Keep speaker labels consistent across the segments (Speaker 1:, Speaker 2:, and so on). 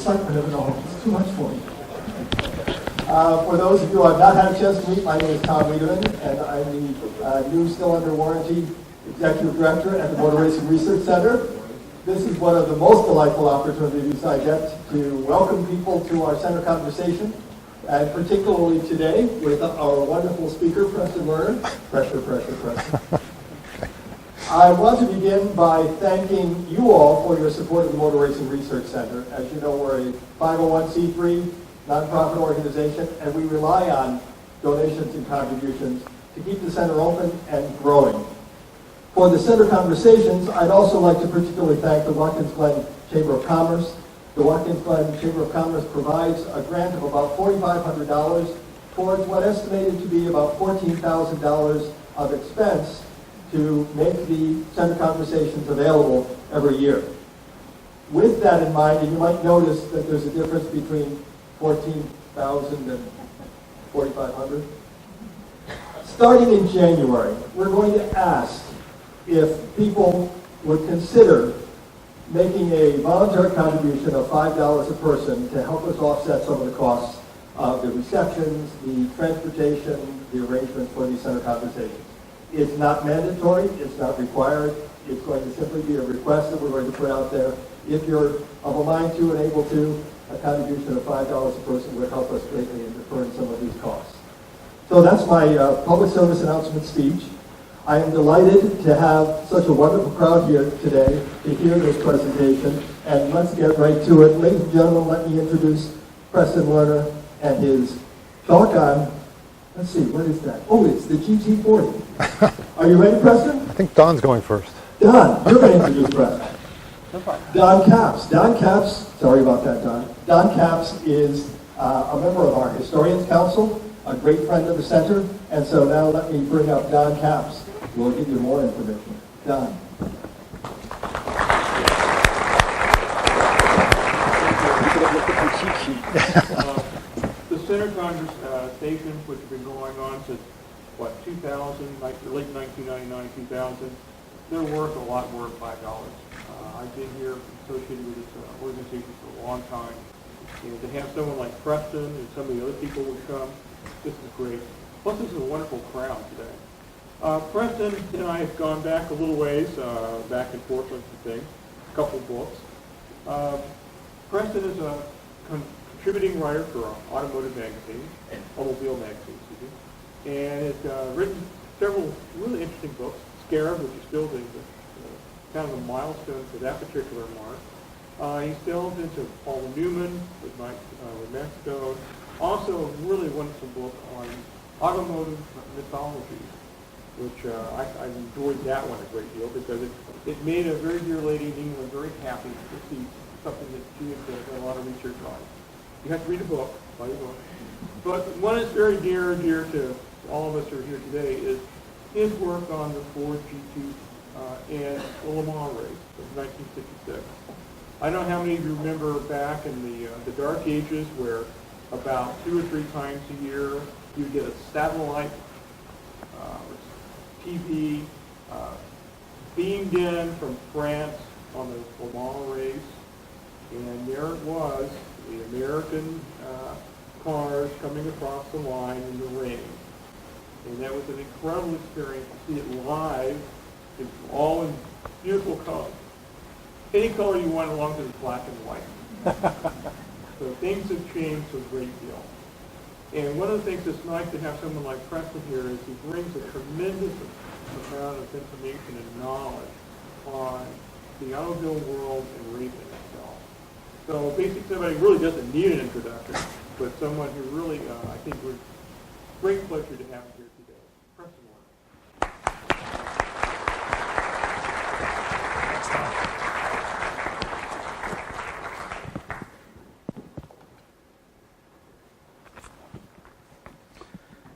Speaker 1: excitement of it all. It's too much for me. For those of you who I've not had a chance to meet, my name is Tom Liederman, and I'm the new, still under warranty, Executive Director at the Motor Racing Research Center. This is one of the most delightful opportunities I get to welcome people to our center conversation, and particularly today with our wonderful speaker, Preston Lerner. Pressure, Preston. I want to begin by thanking you all for your support of the Motor Racing Research Center. As you know, we're a 501c3 nonprofit organization, and we rely on donations and contributions to keep the center open and growing. For the center conversations, I'd also like to particularly thank the Watkins Glen Chamber of Commerce. The Watkins Glen Chamber of Commerce provides a grant of about $4,500 towards what estimated to be about $14,000 of expense to make the center conversations available every year. With that in mind, and you might notice that there's a difference between 14,000 and 4,500. Starting in January, we're going to ask if people would consider making a voluntary contribution of $5 a person to help us offset some of the costs of the receptions, the transportation, the arrangements for these center conversations. It's not mandatory, it's not required, it's going to simply be a request that we're going to put out there. If you're of a mind to and able to, a contribution of $5 a person would help us greatly in deferring some of these costs. So that's my public service announcement speech. I am delighted to have such a wonderful crowd here today to hear this presentation, and let's get right to it. Ladies and gentlemen, let me introduce Preston Lerner and his talk on, let's see, what is that? Oh, it's the GT40. Are you ready, Preston?
Speaker 2: I think Don's going first.
Speaker 1: Don, you're going to introduce Preston. Don Capps. Don Capps, sorry about that, Don. Don Capps is a member of our Historians Council, a great friend of the center, and so now let me bring up Don Capps. We'll give you more information. Don.
Speaker 3: The center conversations, which have been going on since, 2000, like late 1999, 2000, they're worth a lot more than $5. I've been here associated with this organization for a long time. And to have someone like Preston and some of the other people would come, this is great. Plus, this is a wonderful crowd today. Preston and I have gone back a little ways, back and forth on some things, a couple books. Preston is a contributing writer for an automobile magazine, and has written several really interesting books. Scarab, which is still the kind of a milestone for that particular mark. He delves into Paul Newman with Mexico. Also, a really wonderful book on automotive mythology, which I enjoyed that one a great deal because it made a very dear lady in England very happy to see something that she had done a lot of research on. You have to read a book, buy a book. But one that's very dear to all of us who are here today is his work on the Ford GT and the Le Mans race of 1966. I don't know how many of you remember back in the dark ages where about 2 or 3 times a year you get a satellite TV beamed in from France on the Le Mans race, and there it was, the American cars coming across the line in the rain. And that was an incredible experience to see it live, all in beautiful color. Any color you want as long as it's black and white. So things have changed a great deal. And one of the things that's nice to have someone like Preston here is he brings a tremendous amount of information and knowledge on the automobile world and racing itself. So basically somebody really doesn't need an introduction, but someone who really, I think, we're great pleasure to have here today. Preston Lerner.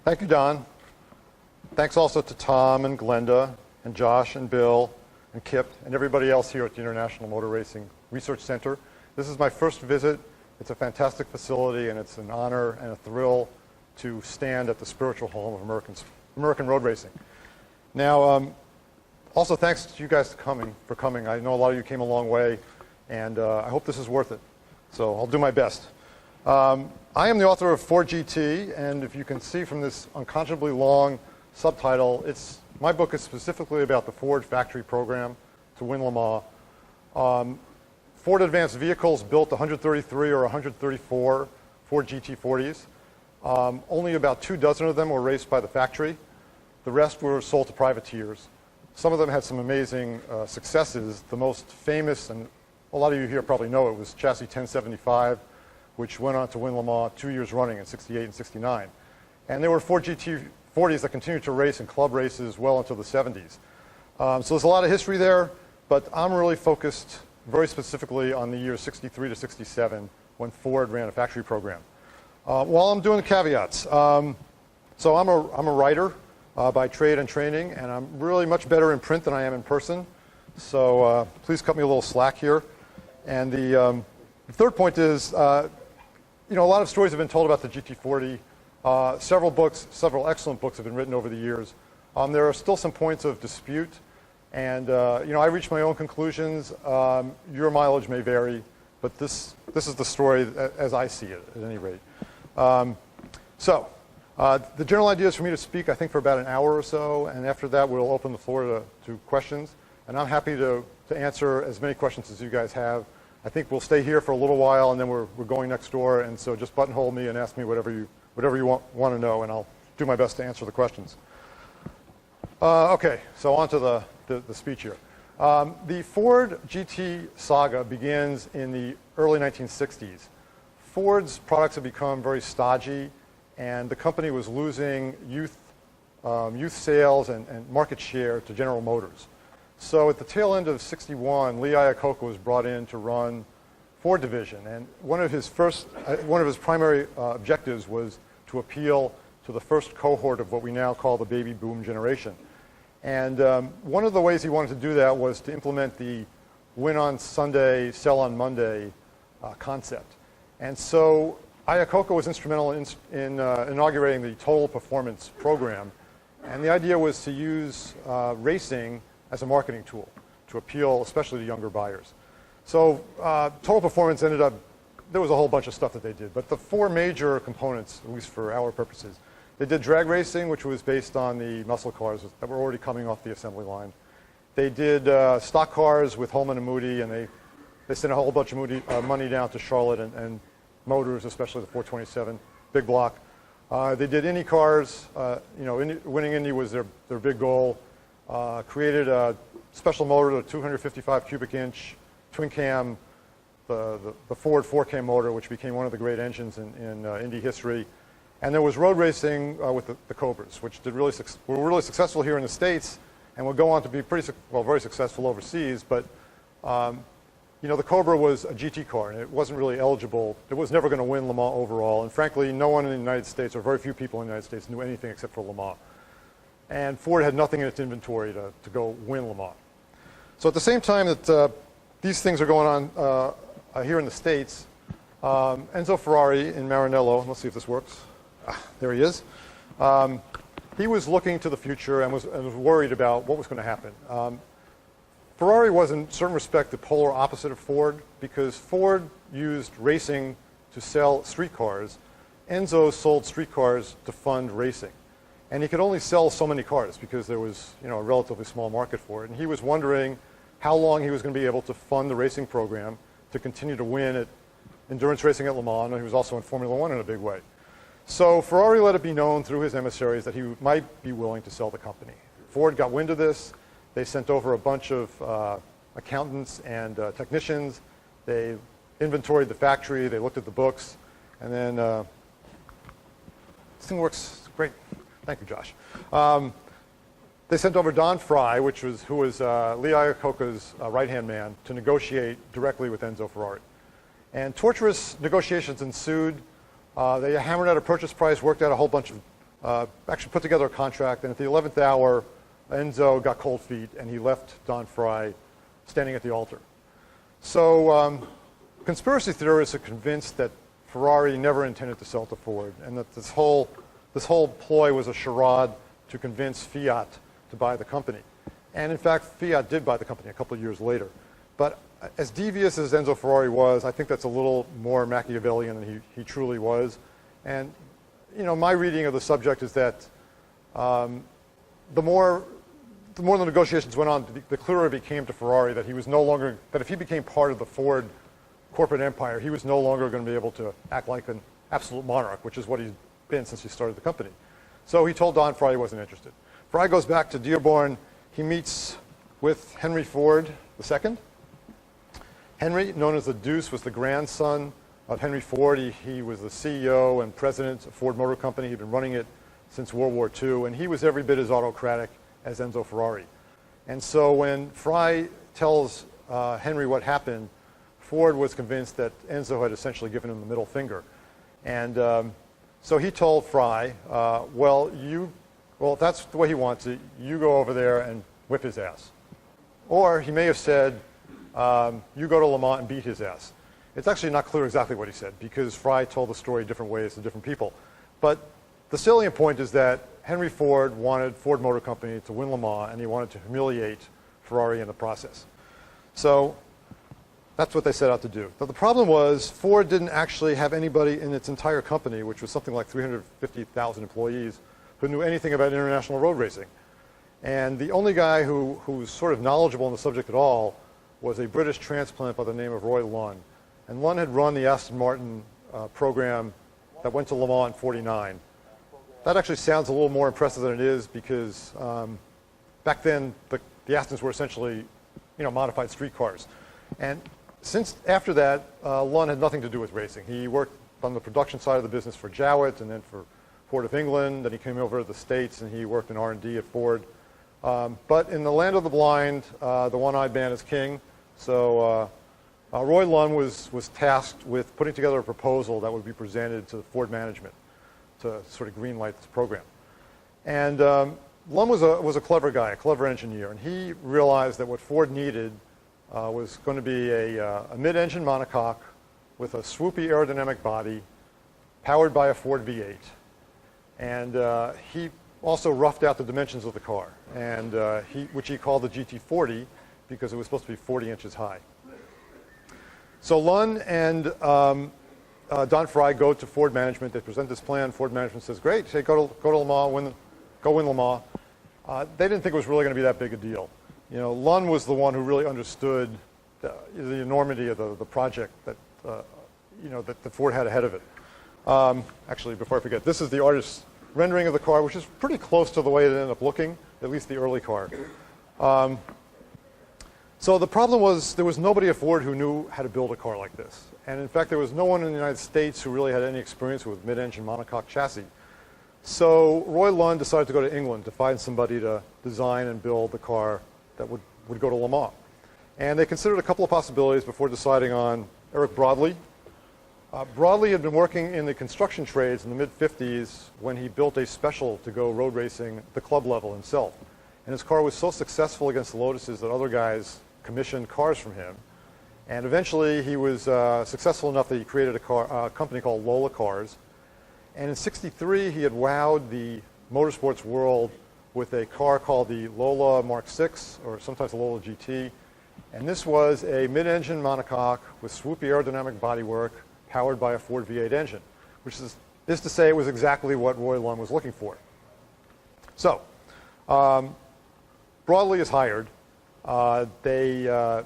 Speaker 2: Thank you, Don. Thanks also to Tom and Glenda and Josh and Bill and Kip and everybody else here at the International Motor Racing Research Center. This is my first visit. It's a fantastic facility, and it's an honor and a thrill to stand at the spiritual home of American road racing. Now, also thanks to you guys for coming. I know a lot of you came a long way, and I hope this is worth it. So I'll do my best. I am the author of Ford GT, and if you can see from this unconscionably long subtitle, my book is specifically about the Ford factory program to win Le Mans. Ford Advanced Vehicles built 133 or 134 Ford GT40s. Only about 24 of them were raced by the factory. The rest were sold to privateers. Some of them had some amazing successes. The most famous, and a lot of you here probably know it, was Chassis 1075, which went on to win Le Mans 2 years running in 68 and 69. And there were Ford GT40s that continued to race in club races well into the 70s. So there's a lot of history there, but I'm really focused very specifically on the years 63 to 67 when Ford ran a factory program. While I'm doing the caveats, so I'm a writer by trade and training, and I'm really much better in print than I am in person. So please cut me a little slack here. And the third point is, a lot of stories have been told about the GT40. Several excellent books have been written over the years. There are still some points of dispute, and I reach my own conclusions. Your mileage may vary, but this is the story as I see it, at any rate. The general idea is for me to speak, I think, for about an hour or so, and after that we'll open the floor to questions. And I'm happy to answer as many questions as you guys have. I think we'll stay here for a little while, and then we're going next door, and so just buttonhole me and ask me whatever you want to know, and I'll do my best to answer the questions. Okay, so on to the speech here. The Ford GT saga begins in the early 1960s. Ford's products have become very stodgy, and the company was losing youth sales and market share to General Motors. So at the tail end of 61, Lee Iacocca was brought in to run Ford division, and one of his primary objectives was to appeal to the first cohort of what we now call the baby boom generation. And one of the ways he wanted to do that was to implement the win on Sunday, sell on Monday concept. And so Iacocca was instrumental in inaugurating the Total Performance program. And the idea was to use racing as a marketing tool to appeal especially to younger buyers. So Total Performance there was a whole bunch of stuff that they did, but the four major components, at least for our purposes, they did drag racing, which was based on the muscle cars that were already coming off the assembly line. They did stock cars with Holman and Moody, and they sent a whole bunch of money down to Charlotte and Motors, especially the 427 big block. They did Indy cars. Winning Indy was their big goal. Created a special motor, the 255 cubic inch twin cam, the Ford 4-cam motor, which became one of the great engines in Indy history. And there was road racing with the Cobras, which were really successful here in the States, and will go on to be very successful overseas. But the Cobra was a GT car, and it wasn't really eligible. It was never going to win Le Mans overall, and frankly, no one in the United States, or very few people in the United States, knew anything except for Le Mans. And Ford had nothing in its inventory to go win Le Mans. So at the same time that these things are going on here in the States, Enzo Ferrari in Maranello, let's see if this works. There he is. He was looking to the future and was worried about what was going to happen. Ferrari was, in certain respect, the polar opposite of Ford, because Ford used racing to sell street cars. Enzo sold street cars to fund racing. And he could only sell so many cars because there was a relatively small market for it. And he was wondering how long he was going to be able to fund the racing program to continue to win at endurance racing at Le Mans, and he was also in Formula One in a big way. So Ferrari let it be known through his emissaries that he might be willing to sell the company. Ford got wind of this. They sent over a bunch of accountants and technicians. They inventoried the factory. They looked at the books. And then this thing works great. Thank you, Josh. They sent over Don Fry, who was Lee Iacocca's right-hand man, to negotiate directly with Enzo Ferrari. And torturous negotiations ensued. They hammered out a purchase price, worked out a whole bunch of, actually put together a contract, and at the 11th hour, Enzo got cold feet, and he left Don Fry standing at the altar. So conspiracy theorists are convinced that Ferrari never intended to sell to Ford, and that this whole ploy was a charade to convince Fiat to buy the company. And in fact, Fiat did buy the company a couple of years later. But as devious as Enzo Ferrari was, I think that's a little more Machiavellian than he truly was. And, you know, my reading of the subject is that the more the negotiations went on, the clearer it became to Ferrari that he was no longer, that if he became part of the Ford corporate empire, he was no longer going to be able to act like an absolute monarch, which is what he's been since he started the company. So he told Don Ferrari he wasn't interested. Ferrari goes back to Dearborn. He meets with Henry Ford II. Henry, known as the Deuce, was the grandson of Henry Ford. He was the CEO and president of Ford Motor Company. He'd been running it since World War II, and he was every bit as autocratic as Enzo Ferrari. And so when Fry tells Henry what happened, Ford was convinced that Enzo had essentially given him the middle finger. And so he told Fry, well, if that's the way he wants it, you go over there and whip his ass. Or he may have said, you go to Le Mans and beat his ass. It's actually not clear exactly what he said, because Fry told the story different ways to different people. But the salient point is that Henry Ford wanted Ford Motor Company to win Le Mans, and he wanted to humiliate Ferrari in the process. So that's what they set out to do. But the problem was Ford didn't actually have anybody in its entire company, which was something like 350,000 employees, who knew anything about international road racing. And the only guy who was sort of knowledgeable on the subject at all was a British transplant by the name of Roy Lunn. And Lunn had run the Aston Martin program that went to Le Mans in '49. That actually sounds a little more impressive than it is, because back then the Astons were essentially, you know, modified street cars. And since after that, Lunn had nothing to do with racing. He worked on the production side of the business for Jowett and then for Ford of England. Then he came over to the States and he worked in R&D at Ford. But in the land of the blind, the one-eyed man is king. So Roy Lunn was tasked with putting together a proposal that would be presented to the Ford management to sort of green-light this program. And Lunn was a clever guy, a clever engineer, and he realized that what Ford needed was going to be a mid-engine monocoque with a swoopy aerodynamic body powered by a Ford V8. And he also roughed out the dimensions of the car, and which he called the GT40 because it was supposed to be 40 inches high. So Lunn and Don Fry go to Ford management. They present this plan. Ford management says, great, hey, go to Le Mans, go win Le Mans. They didn't think it was really going to be that big a deal. You know, Lunn was the one who really understood the enormity of the project that, you know, that the Ford had ahead of it. Actually, before I forget, this is the artist's rendering of the car, which is pretty close to the way it ended up looking, at least the early car. So the problem was there was nobody at Ford who knew how to build a car like this. And in fact, there was no one in the United States who really had any experience with mid-engine monocoque chassis. So Roy Lunn decided to go to England to find somebody to design and build the car that would go to Le Mans. And they considered a couple of possibilities before deciding on Eric Broadley. Broadley had been working in the construction trades in the mid-50s when he built a special to go road racing at the club level himself. And his car was so successful against the Lotuses that other guys commissioned cars from him. And eventually he was successful enough that he created a company called Lola Cars. And in '63 he had wowed the motorsports world with a car called the Lola Mark VI, or sometimes the Lola GT. And this was a mid-engine monocoque with swoopy aerodynamic bodywork powered by a Ford V8 engine, which is to say it was exactly what Roy Lunn was looking for. So Broadley is hired. The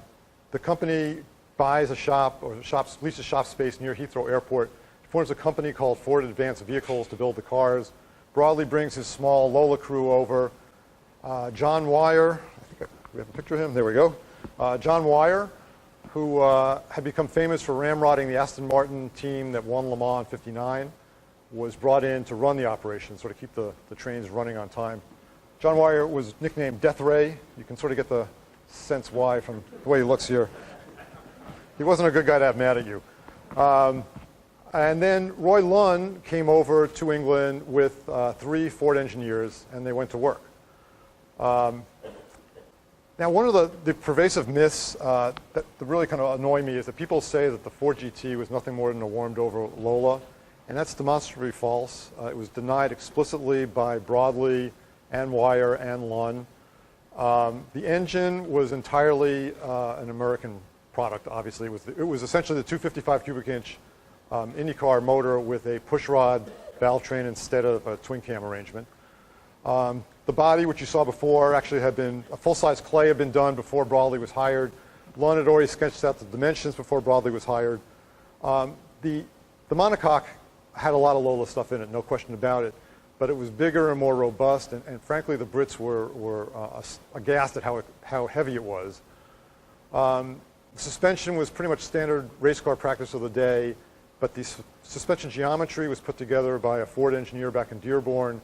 Speaker 2: company buys a shop, or leases shop space near Heathrow Airport. It forms a company called Ford Advanced Vehicles to build the cars. Broadley brings his small Lola crew over. John Wyer, I think we have a picture of him. There we go. John Wyer, who had become famous for ramrodding the Aston Martin team that won Le Mans in '59, was brought in to run the operation, sort of keep the trains running on time. John Wyer was nicknamed Death Ray. You can sort of get the sense why from the way he looks here. He wasn't a good guy to have mad at you. And then Roy Lunn came over to England with 3 Ford engineers, and they went to work. Now, one of the pervasive myths that really kind of annoy me is that people say that the Ford GT was nothing more than a warmed-over Lola, and that's demonstrably false. It was denied explicitly by Broadley and Wyer and Lunn. The engine was entirely an American product, obviously. It was essentially the 255 cubic inch IndyCar motor with a pushrod valve train instead of a twin cam arrangement. The body, which you saw before, actually had been, a full-size clay had been done before Broadley was hired. Lund had already sketched out the dimensions before Broadley was hired. The monocoque had a lot of Lola stuff in it, no question about it, but it was bigger and more robust, and frankly, the Brits were aghast at how heavy it was. Suspension was pretty much standard race car practice of the day, but the suspension geometry was put together by a Ford engineer back in Dearborn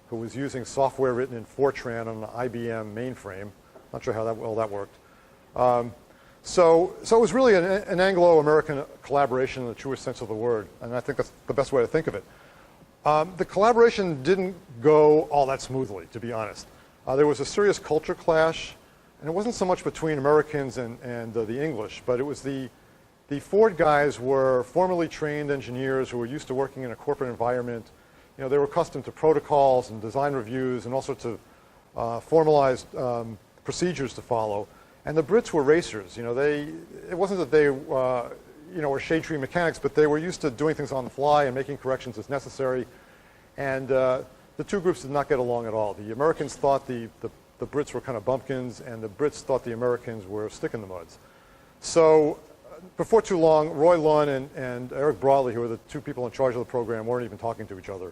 Speaker 2: who was using software written in Fortran on an IBM mainframe. Not sure how well that worked. So it was really an Anglo-American collaboration in the truest sense of the word, and I think that's the best way to think of it. The collaboration didn't go all that smoothly, to be honest. There was a serious culture clash, and it wasn't so much between Americans and the English, but it was the Ford guys were formerly trained engineers who were used to working in a corporate environment. You know, they were accustomed to protocols and design reviews and all sorts of formalized procedures to follow. And the Brits were racers. You know, it wasn't that they were shade tree mechanics, but they were used to doing things on the fly and making corrections as necessary. And the two groups did not get along at all. The Americans thought the Brits were kind of bumpkins, and the Brits thought the Americans were stick in the muds. So before too long, Roy Lund and Eric Broadley, who were the two people in charge of the program, weren't even talking to each other.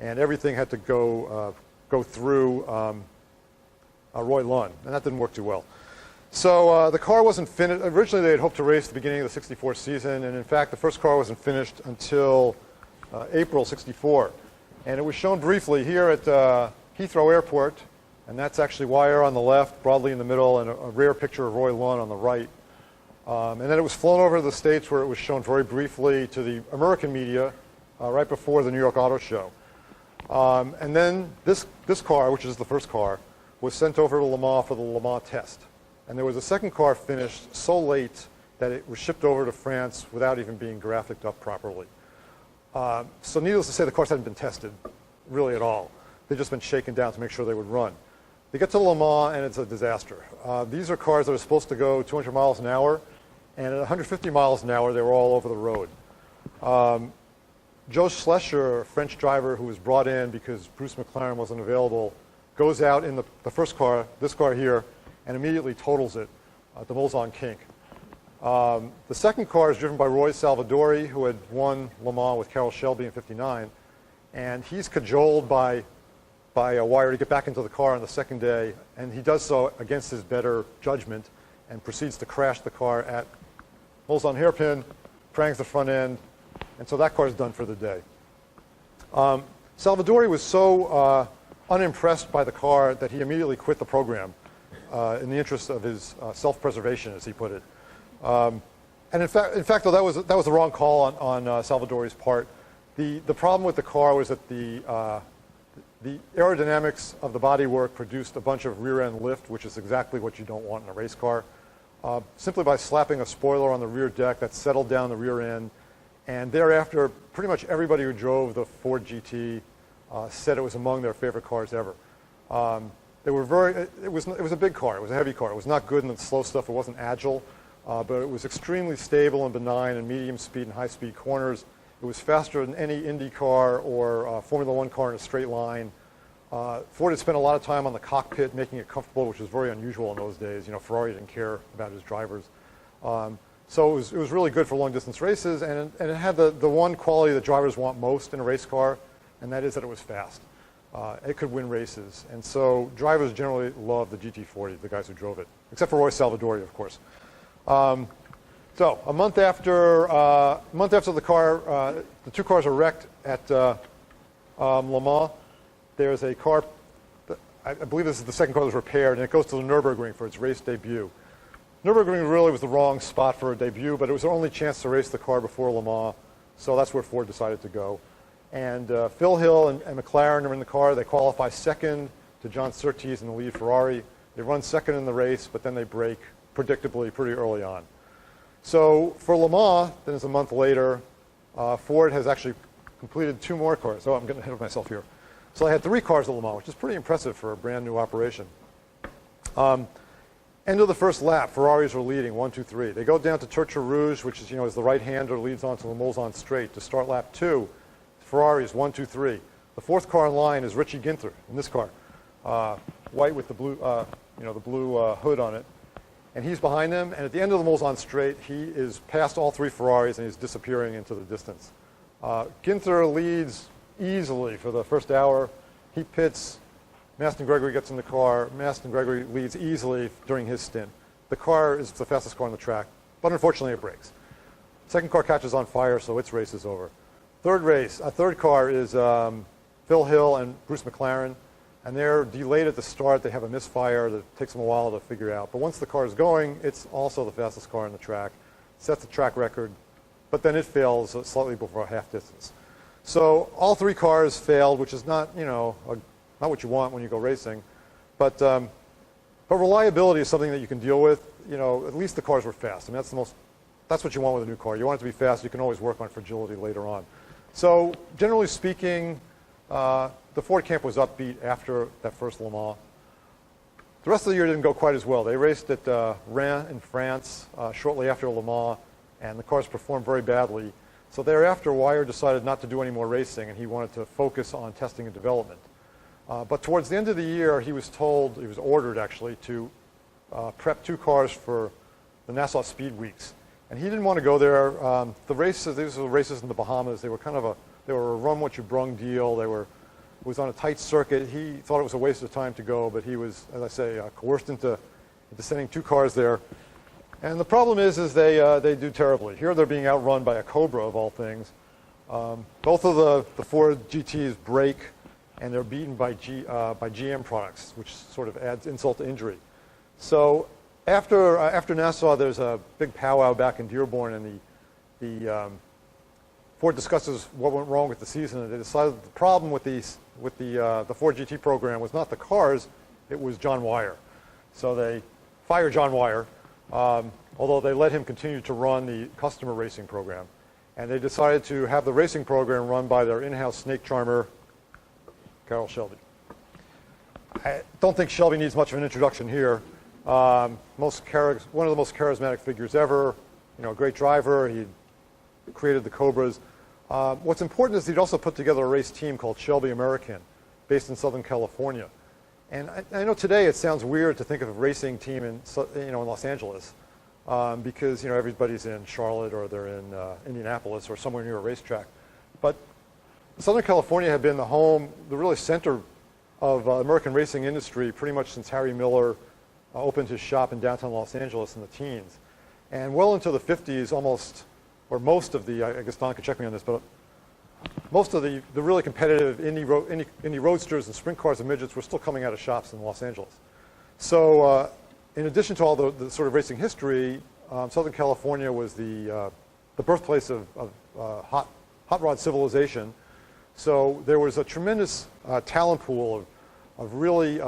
Speaker 2: And everything had to go through Roy Lund, and that didn't work too well. So the car wasn't finished. Originally, they had hoped to race the beginning of the '64 season, and in fact, the first car wasn't finished until April '64. And it was shown briefly here at Heathrow Airport, and that's actually Wire on the left, Broadley in the middle, and a rare picture of Roy Lund on the right. And then it was flown over to the States, where it was shown very briefly to the American media right before the New York Auto Show. And then this car, which is the first car, was sent over to Le Mans for the Le Mans test. And there was a second car finished so late that it was shipped over to France without even being graphicked up properly. So needless to say, the cars hadn't been tested really at all. They'd just been shaken down to make sure they would run. They get to Le Mans, and it's a disaster. These are cars that are supposed to go 200 miles an hour, and at 150 miles an hour, they were all over the road. Joe Schlescher, a French driver who was brought in because Bruce McLaren wasn't available, goes out in the first car, this car here, and immediately totals it at the Mulsanne kink. The second car is driven by Roy Salvadori, who had won Le Mans with Carroll Shelby in '59, and he's cajoled by a Wire to get back into the car on the second day, and he does so against his better judgment and proceeds to crash the car at Mulsanne hairpin, prangs the front end, and so that car is done for the day. Salvadori was so unimpressed by the car that he immediately quit the program in the interest of his self-preservation, as he put it. And in fact, though, that was the wrong call on Salvadori's part. The problem with the car was that the aerodynamics of the bodywork produced a bunch of rear-end lift, which is exactly what you don't want in a race car. Simply by slapping a spoiler on the rear deck, that settled down the rear end, and thereafter, pretty much everybody who drove the Ford GT said it was among their favorite cars ever. They were it was a big car. It was a heavy car. It was not good in the slow stuff. It wasn't agile, but it was extremely stable and benign in medium speed and high speed corners. It was faster than any Indy car or Formula One car in a straight line. Ford had spent a lot of time on the cockpit, making it comfortable, which was very unusual in those days. You know, Ferrari didn't care about his drivers. So it was really good for long distance races, and it had the one quality that drivers want most in a race car, and that is that it was fast. It could win races, and so drivers generally loved the GT40, the guys who drove it, except for Roy Salvadori, of course. So a month after the car, the two cars are wrecked at Le Mans. There's a car, I believe this is the second car that was repaired, and it goes to the Nürburgring for its race debut. Nürburgring really was the wrong spot for a debut, but it was their only chance to race the car before Le Mans, so that's where Ford decided to go. And Phil Hill and McLaren are in the car. They qualify second to John Surtees in the lead Ferrari. They run second in the race, but then they break predictably pretty early on. So for Le Mans, then it's a month later, Ford has actually completed two more cars. Oh, I'm getting ahead of myself here. So I had three cars at Le Mans, which is pretty impressive for a brand new operation. End of the first lap, Ferraris are leading, 1, 2, 3. They go down to Tertre Rouge, which is, is the right-hander, leads onto the Mulsanne Straight to start lap 2. Ferraris, 1, 2, 3. The fourth car in line is Richie Ginther in this car, white with the blue, the blue hood on it. And he's behind them, and at the end of the Mulsanne Straight, he is past all 3 Ferraris, and he's disappearing into the distance. Ginther leads easily for the first hour. He pits. Maston Gregory gets in the car. Maston Gregory leads easily during his stint. The car is the fastest car on the track, but unfortunately it breaks. Second car catches on fire, so its race is over. Third car is Phil Hill and Bruce McLaren, and they're delayed at the start. They have a misfire that takes them a while to figure out. But once the car is going, it's also the fastest car on the track, sets the track record, but then it fails slightly before half distance. So all 3 cars failed, which is not, not what you want when you go racing, but reliability is something that you can deal with. At least the cars were fast. I mean, that's what you want with a new car. You want it to be fast. You can always work on fragility later on. So generally speaking, the Ford camp was upbeat after that first Le Mans. The rest of the year didn't go quite as well. They raced at Rennes in France shortly after Le Mans, and the cars performed very badly. So thereafter, Wire decided not to do any more racing, and he wanted to focus on testing and development. But towards the end of the year, he was ordered actually, to prep 2 cars for the Nassau Speed Weeks. And he didn't want to go there. These were races in the Bahamas. They were they were a run what you brung deal. It was on a tight circuit. He thought it was a waste of time to go, but he was, as I say, coerced into sending 2 cars there. And the problem is they do terribly. Here they're being outrun by a Cobra of all things. Both of the Ford GTs break, and they're beaten by GM products, which sort of adds insult to injury. So after Nassau, there's a big powwow back in Dearborn, and the Ford discusses what went wrong with the season, and they decided that the problem with the Ford GT program was not the cars, it was John Wire. So they fired John Wire, although they let him continue to run the customer racing program. And they decided to have the racing program run by their in-house snake charmer, Carroll Shelby. I don't think Shelby needs much of an introduction here. One of the most charismatic figures ever, a great driver. He created the Cobras. What's important is he'd also put together a race team called Shelby American, based in Southern California. And I know today it sounds weird to think of a racing team in Los Angeles, because everybody's in Charlotte or they're in Indianapolis or somewhere near a racetrack. But Southern California had been the really center of American racing industry pretty much since Harry Miller opened his shop in downtown Los Angeles in the teens. And well into the 50s, most of the, I guess Don could check me on this, but most of the really competitive Indy roadsters and sprint cars and midgets were still coming out of shops in Los Angeles. So in addition to all the sort of racing history, Southern California was the birthplace of hot rod civilization. So there was a tremendous talent pool of really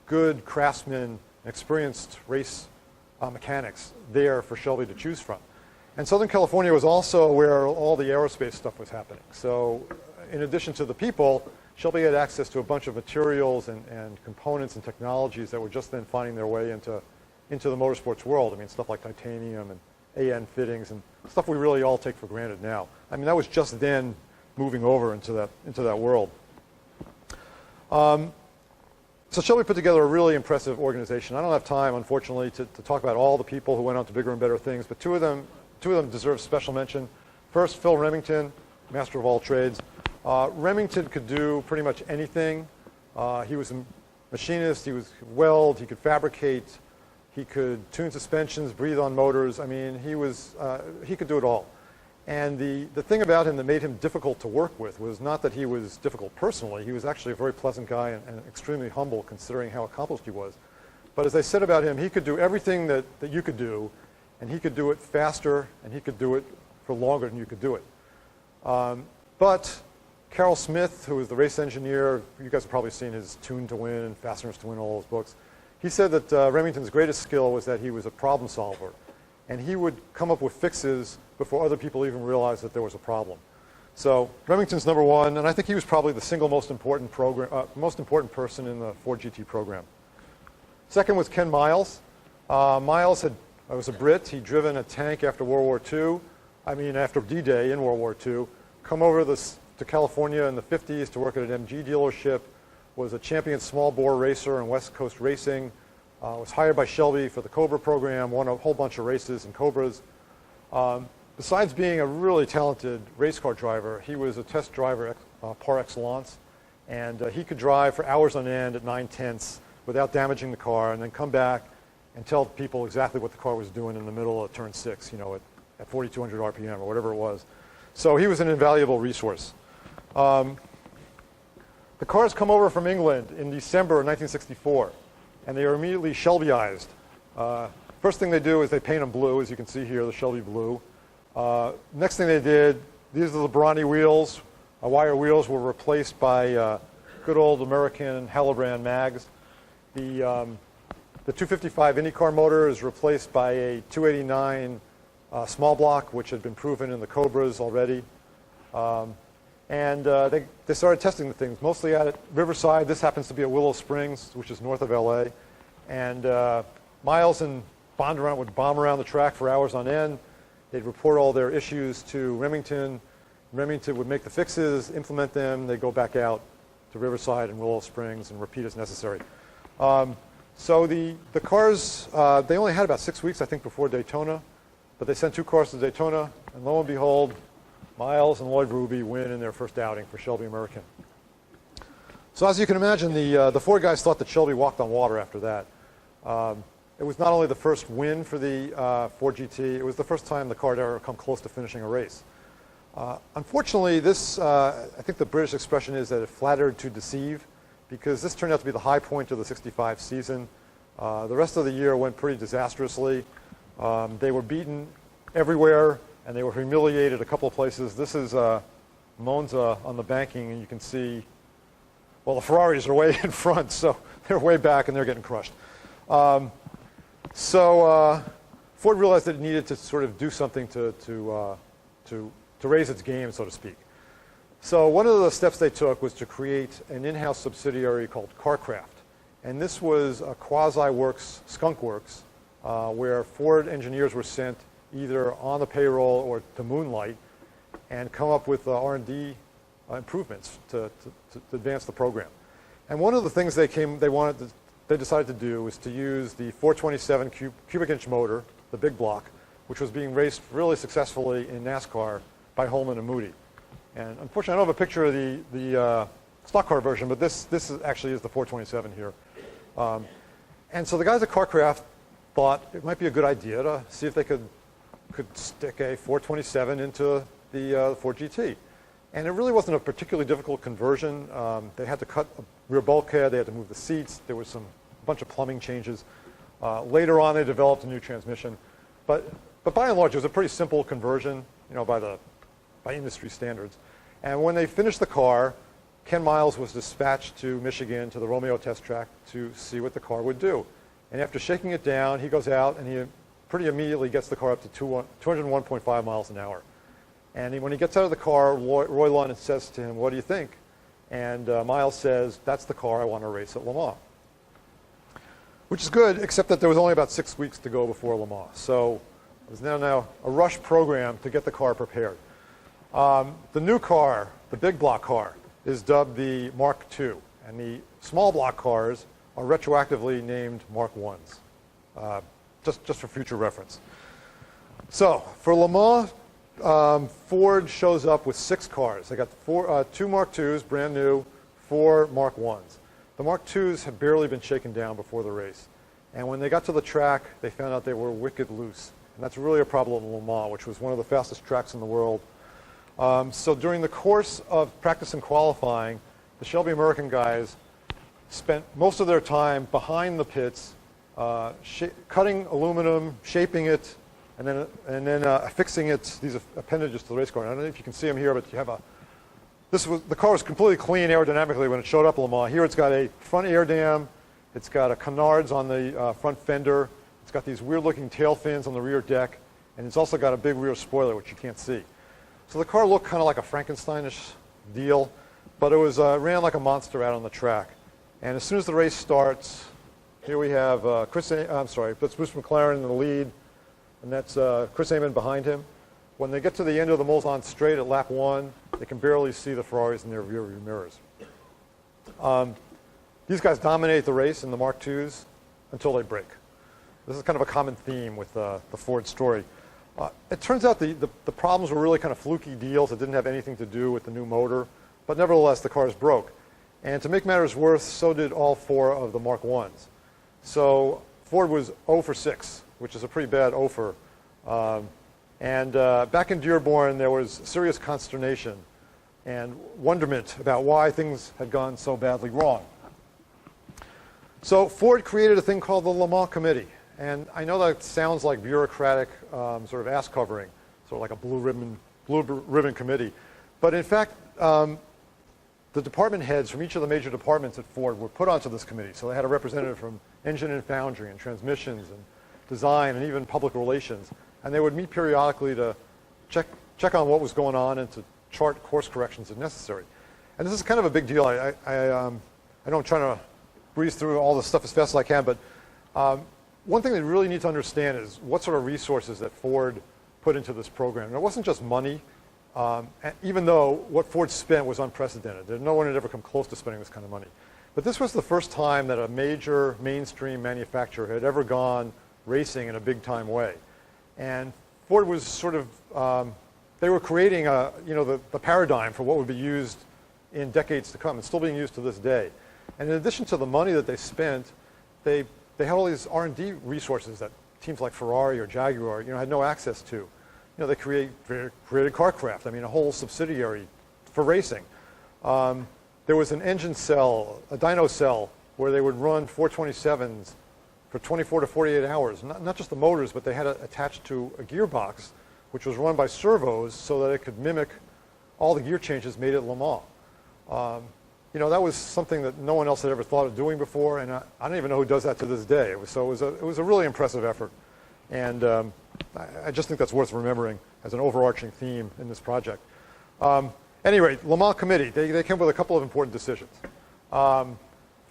Speaker 2: good craftsmen, experienced race mechanics there for Shelby to choose from. And Southern California was also where all the aerospace stuff was happening. So in addition to the people, Shelby had access to a bunch of materials and components and technologies that were just then finding their way into the motorsports world. I mean, stuff like titanium and AN fittings and stuff we really all take for granted now. I mean, that was just then moving over into that world. So Shelby put together a really impressive organization. I don't have time, unfortunately, to talk about all the people who went on to bigger and better things, but two of them deserve special mention. First, Phil Remington, master of all trades. Remington could do pretty much anything. He was a machinist, he could weld, he could fabricate, he could tune suspensions, breathe on motors. I mean, he could do it all. And the thing about him that made him difficult to work with was not that he was difficult personally. He was actually a very pleasant guy and extremely humble considering how accomplished he was. But as I said about him, he could do everything that you could do, and he could do it faster, and he could do it for longer than you could do it. But Carroll Smith, who was the race engineer, you guys have probably seen his Tune to Win and Fasteners to Win, all those books. He said that Remington's greatest skill was that he was a problem solver. And he would come up with fixes before other people even realized that there was a problem. So Remington's number one, and I think he was probably the single most important person in the Ford GT program. Second was Ken Miles. Miles was a Brit. He'd driven a tank after World War II. I mean, after D-Day in World War II. Come over to California in the 50s to work at an MG dealership. Was a champion small bore racer in West Coast racing. Was hired by Shelby for the Cobra program. Won a whole bunch of races in Cobras. Besides being a really talented race car driver, he was a test driver par excellence. And he could drive for hours on end at 9/10 without damaging the car, and then come back and tell people exactly what the car was doing in the middle of turn 6, you know, at 4,200 RPM or whatever it was. So he was an invaluable resource. The cars come over from England in December of 1964, and they are immediately Shelbyized. First thing they do is they paint them blue, as you can see here, the Shelby blue. Next thing they did, these are the Brawny wheels. Wire wheels were replaced by good old American Hallobrand mags. The 255 IndyCar motor is replaced by a 289 small block, which had been proven in the Cobras already. They started testing the things, mostly out at Riverside. This happens to be at Willow Springs, which is north of LA. And Miles and Bondurant would bomb around the track for hours on end. They'd report all their issues to Remington. Remington would make the fixes, implement them. They'd go back out to Riverside and Willow Springs and repeat as necessary. So the cars, they only had about 6 weeks, I think, before Daytona. But they sent 2 cars to Daytona, and lo and behold, Miles and Lloyd Ruby win in their first outing for Shelby American. So as you can imagine, the Ford guys thought that Shelby walked on water after that. It was not only the first win for the Ford GT, it was the first time the car had ever come close to finishing a race. Unfortunately, this, I think the British expression is that it flattered to deceive, because this turned out to be the high point of the 65 season. The rest of the year went pretty disastrously. They were beaten everywhere, and they were humiliated a couple of places. This is Monza on the banking, and you can see, well, the Ferraris are way in front, so they're way back, and they're getting crushed. So Ford realized that it needed to sort of do something to raise its game, so to speak. So one of the steps they took was to create an in-house subsidiary called CarCraft. And this was a quasi-works, skunk works, where Ford engineers were sent either on the payroll or to moonlight and come up with R&D improvements to advance the program. And one of the things they decided to do was to use the 427 cubic inch motor, the big block, which was being raced really successfully in NASCAR by Holman and Moody. And unfortunately, I don't have a picture of the stock car version, but this actually is the 427 here. And so the guys at CarCraft thought it might be a good idea to see if they could stick a 427 into the Ford GT. And it really wasn't a particularly difficult conversion. They had to cut a rear bulkhead, they had to move the seats, there was a bunch of plumbing changes. Later on, they developed a new transmission. But by and large, it was a pretty simple conversion, you know, by industry standards. And when they finished the car, Ken Miles was dispatched to Michigan to the Romeo test track to see what the car would do. And after shaking it down, he goes out and he pretty immediately gets the car up to 201.5 miles an hour. And when he gets out of the car, Roy London says to him, "What do you think?" And Miles says, "That's the car I want to race at Le Mans." Which is good, except that there was only about 6 weeks to go before Le Mans. So it was now a rush program to get the car prepared. The new car, the big block car, is dubbed the Mark II, and the small block cars are retroactively named Mark Is, just for future reference. So for Le Mans, Ford shows up with 6 cars. They got 2 Mark IIs, brand new, 4 Mark Is. The Mark IIs had barely been shaken down before the race. And when they got to the track, they found out they were wicked loose. And that's really a problem in Le Mans, which was one of the fastest tracks in the world. So during the course of practice and qualifying, the Shelby American guys spent most of their time behind the pits, cutting aluminum, shaping it, and then affixing these appendages to the race car. And I don't know if you can see them here, but you have the car was completely clean aerodynamically when it showed up at Le Mans. Here it's got a front air dam, it's got a canards on the front fender, it's got these weird-looking tail fins on the rear deck, and it's also got a big rear spoiler, which you can't see. So the car looked kind of like a Frankensteinish deal, but it was ran like a monster out on the track. And as soon as the race starts, Here we have that's Bruce McLaren in the lead, and that's Chris Amon behind him. When they get to the end of the Mulsanne straight at lap 1, they can barely see the Ferraris in their rearview mirrors. These guys dominate the race in the Mark IIs until they break. This is kind of a common theme with the Ford story. It turns out the problems were really kind of fluky deals that didn't have anything to do with the new motor, but nevertheless the cars broke. And to make matters worse, so did all 4 of the Mark Is. So Ford was 0 for 6, which is a pretty bad 0 for. Back in Dearborn, there was serious consternation and wonderment about why things had gone so badly wrong. So Ford created a thing called the Le Mans Committee. And I know that sounds like bureaucratic sort of ass covering, sort of like a blue ribbon committee. But in fact, the department heads from each of the major departments at Ford were put onto this committee. So they had a representative from engine and foundry and transmissions and design and even public relations. And they would meet periodically to check on what was going on and to chart course corrections if necessary. And this is kind of a big deal. I know I'm trying to breeze through all this stuff as fast as I can, but one thing that you really need to understand is what sort of resources that Ford put into this program. And it wasn't just money, even though what Ford spent was unprecedented. No one had ever come close to spending this kind of money. But this was the first time that a major mainstream manufacturer had ever gone racing in a big-time way. And Ford was sort of, they were creating the paradigm for what would be used in decades to come. It's still being used to this day. And in addition to the money that they spent, they had all these R&D resources that teams like Ferrari or Jaguar had no access to. They created CarCraft, a whole subsidiary for racing. There was an engine cell, a dyno cell, where they would run 427s for 24 to 48 hours. Not just the motors, but they had it attached to a gearbox, which was run by servos so that it could mimic all the gear changes made at Le Mans. That was something that no one else had ever thought of doing before, and I don't even know who does that to this day. It was a really impressive effort, and I just think that's worth remembering as an overarching theme in this project. Anyway, Le Mans Committee, they came with a couple of important decisions.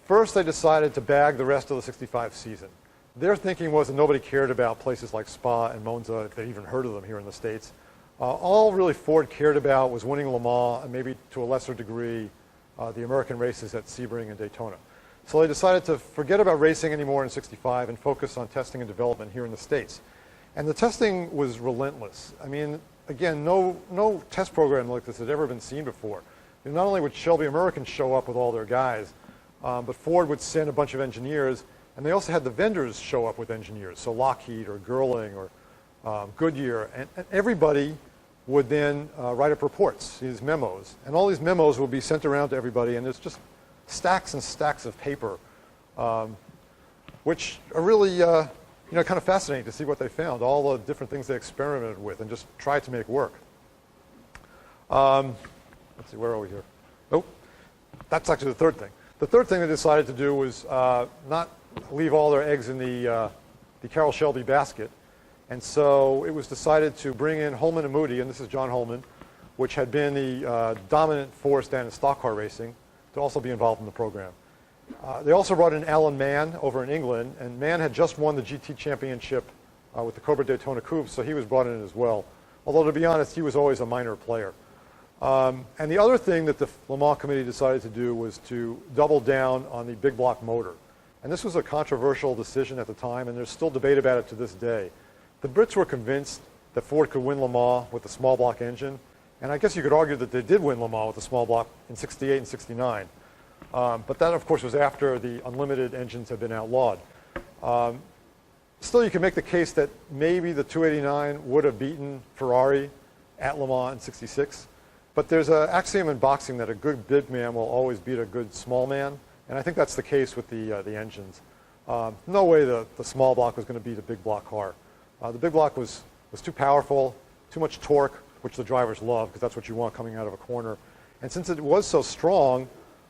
Speaker 2: First, they decided to bag the rest of the 65 season. Their thinking was that nobody cared about places like Spa and Monza, if they even heard of them here in the States. All really Ford cared about was winning Le Mans, and maybe to a lesser degree, the American races at Sebring and Daytona. So they decided to forget about racing anymore in 65 and focus on testing and development here in the States. And the testing was relentless. Again, no test program like this had ever been seen before. Not only would Shelby American show up with all their guys, but Ford would send a bunch of engineers, and they also had the vendors show up with engineers, so Lockheed or Girling or Goodyear, and everybody would then write up reports, these memos, and all these memos would be sent around to everybody, and there's just stacks and stacks of paper, which are really kind of fascinating to see what they found, all the different things they experimented with and just tried to make work. Let's see, where are we here? Oh, that's actually the third thing. The third thing they decided to do was not leave all their eggs in the Carroll Shelby basket. And so it was decided to bring in Holman and Moody, and this is John Holman, which had been the dominant force down in stock car racing, to also be involved in the program. They also brought in Alan Mann over in England, and Mann had just won the GT championship with the Cobra Daytona Coupe, so he was brought in as well. Although, to be honest, he was always a minor player. And the other thing that the Le Mans Committee decided to do was to double down on the big block motor. And this was a controversial decision at the time, and there's still debate about it to this day. The Brits were convinced that Ford could win Le Mans with the small block engine, and I guess you could argue that they did win Le Mans with the small block in 68 and 69. But that, of course, was after the unlimited engines had been outlawed. Still, you can make the case that maybe the 289 would have beaten Ferrari at Le Mans in 66. But there's an axiom in boxing that a good big man will always beat a good small man, and I think that's the case with the engines. No way the small block was going to beat a big block car. The big block was too powerful, too much torque, which the drivers love because that's what you want coming out of a corner. And since it was so strong,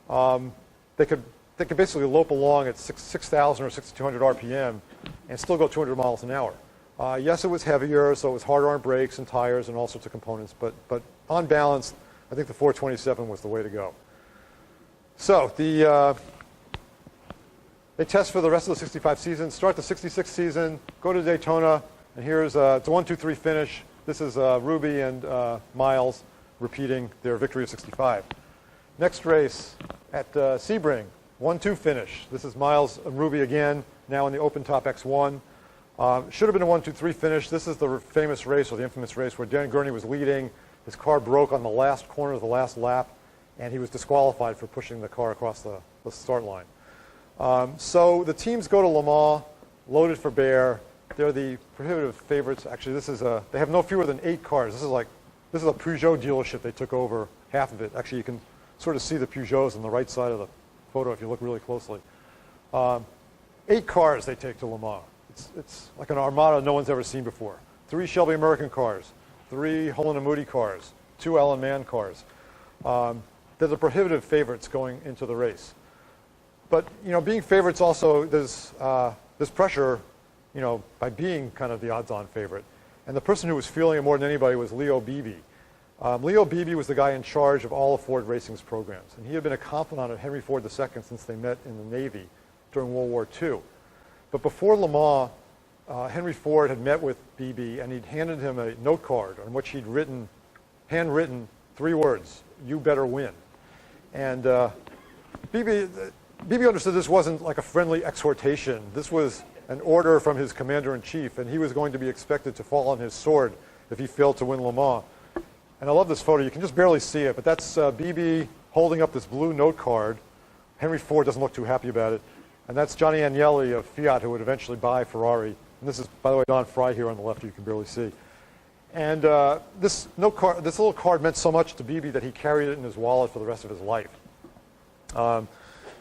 Speaker 2: they could basically lope along at 6,000 or 6,200 RPM and still go 200 miles an hour. Yes, it was heavier, so it was harder on brakes and tires and all sorts of components, but on balance, I think the 427 was the way to go. So they test for the rest of the 65 season, start the 66 season, go to Daytona, and here's it's a 1-2-3 finish. This is Ruby and Miles repeating their victory of 65. Next race at Sebring, 1-2 finish. This is Miles and Ruby again, now in the open top X1. Should have been a 1-2-3 finish. This is the famous race, or the infamous race, where Dan Gurney was leading. His car broke on the last corner of the last lap, and he was disqualified for pushing the car across the start line. So the teams go to Le Mans, loaded for bear. They're the prohibitive favorites. Actually, they have no fewer than 8 cars. This is a Peugeot dealership. They took over half of it. Actually, you can sort of see the Peugeots on the right side of the photo if you look really closely. 8 cars they take to Le Mans. It's like an armada no one's ever seen before. 3 Shelby American cars, 3 Holland & Moody cars, 2 Allen Mann cars. They're the prohibitive favorites going into the race. But, being favorites also, there's pressure, by being kind of the odds-on favorite. And the person who was feeling it more than anybody was Leo Beebe. Leo Beebe was the guy in charge of all of Ford Racing's programs. And he had been a confidant of Henry Ford II since they met in the Navy during World War II. But before Le Mans, Henry Ford had met with Beebe, and he'd handed him a note card on which he'd handwritten 3 words: "You better win." And Beebe understood this wasn't like a friendly exhortation. This was an order from his commander-in-chief, and he was going to be expected to fall on his sword if he failed to win Le Mans. And I love this photo. You can just barely see it, but that's Beebe holding up this blue note card. Henry Ford doesn't look too happy about it. And that's Johnny Agnelli of Fiat, who would eventually buy Ferrari. And this is, by the way, Don Fry here on the left, you can barely see. And this little card meant so much to Beebe that he carried it in his wallet for the rest of his life.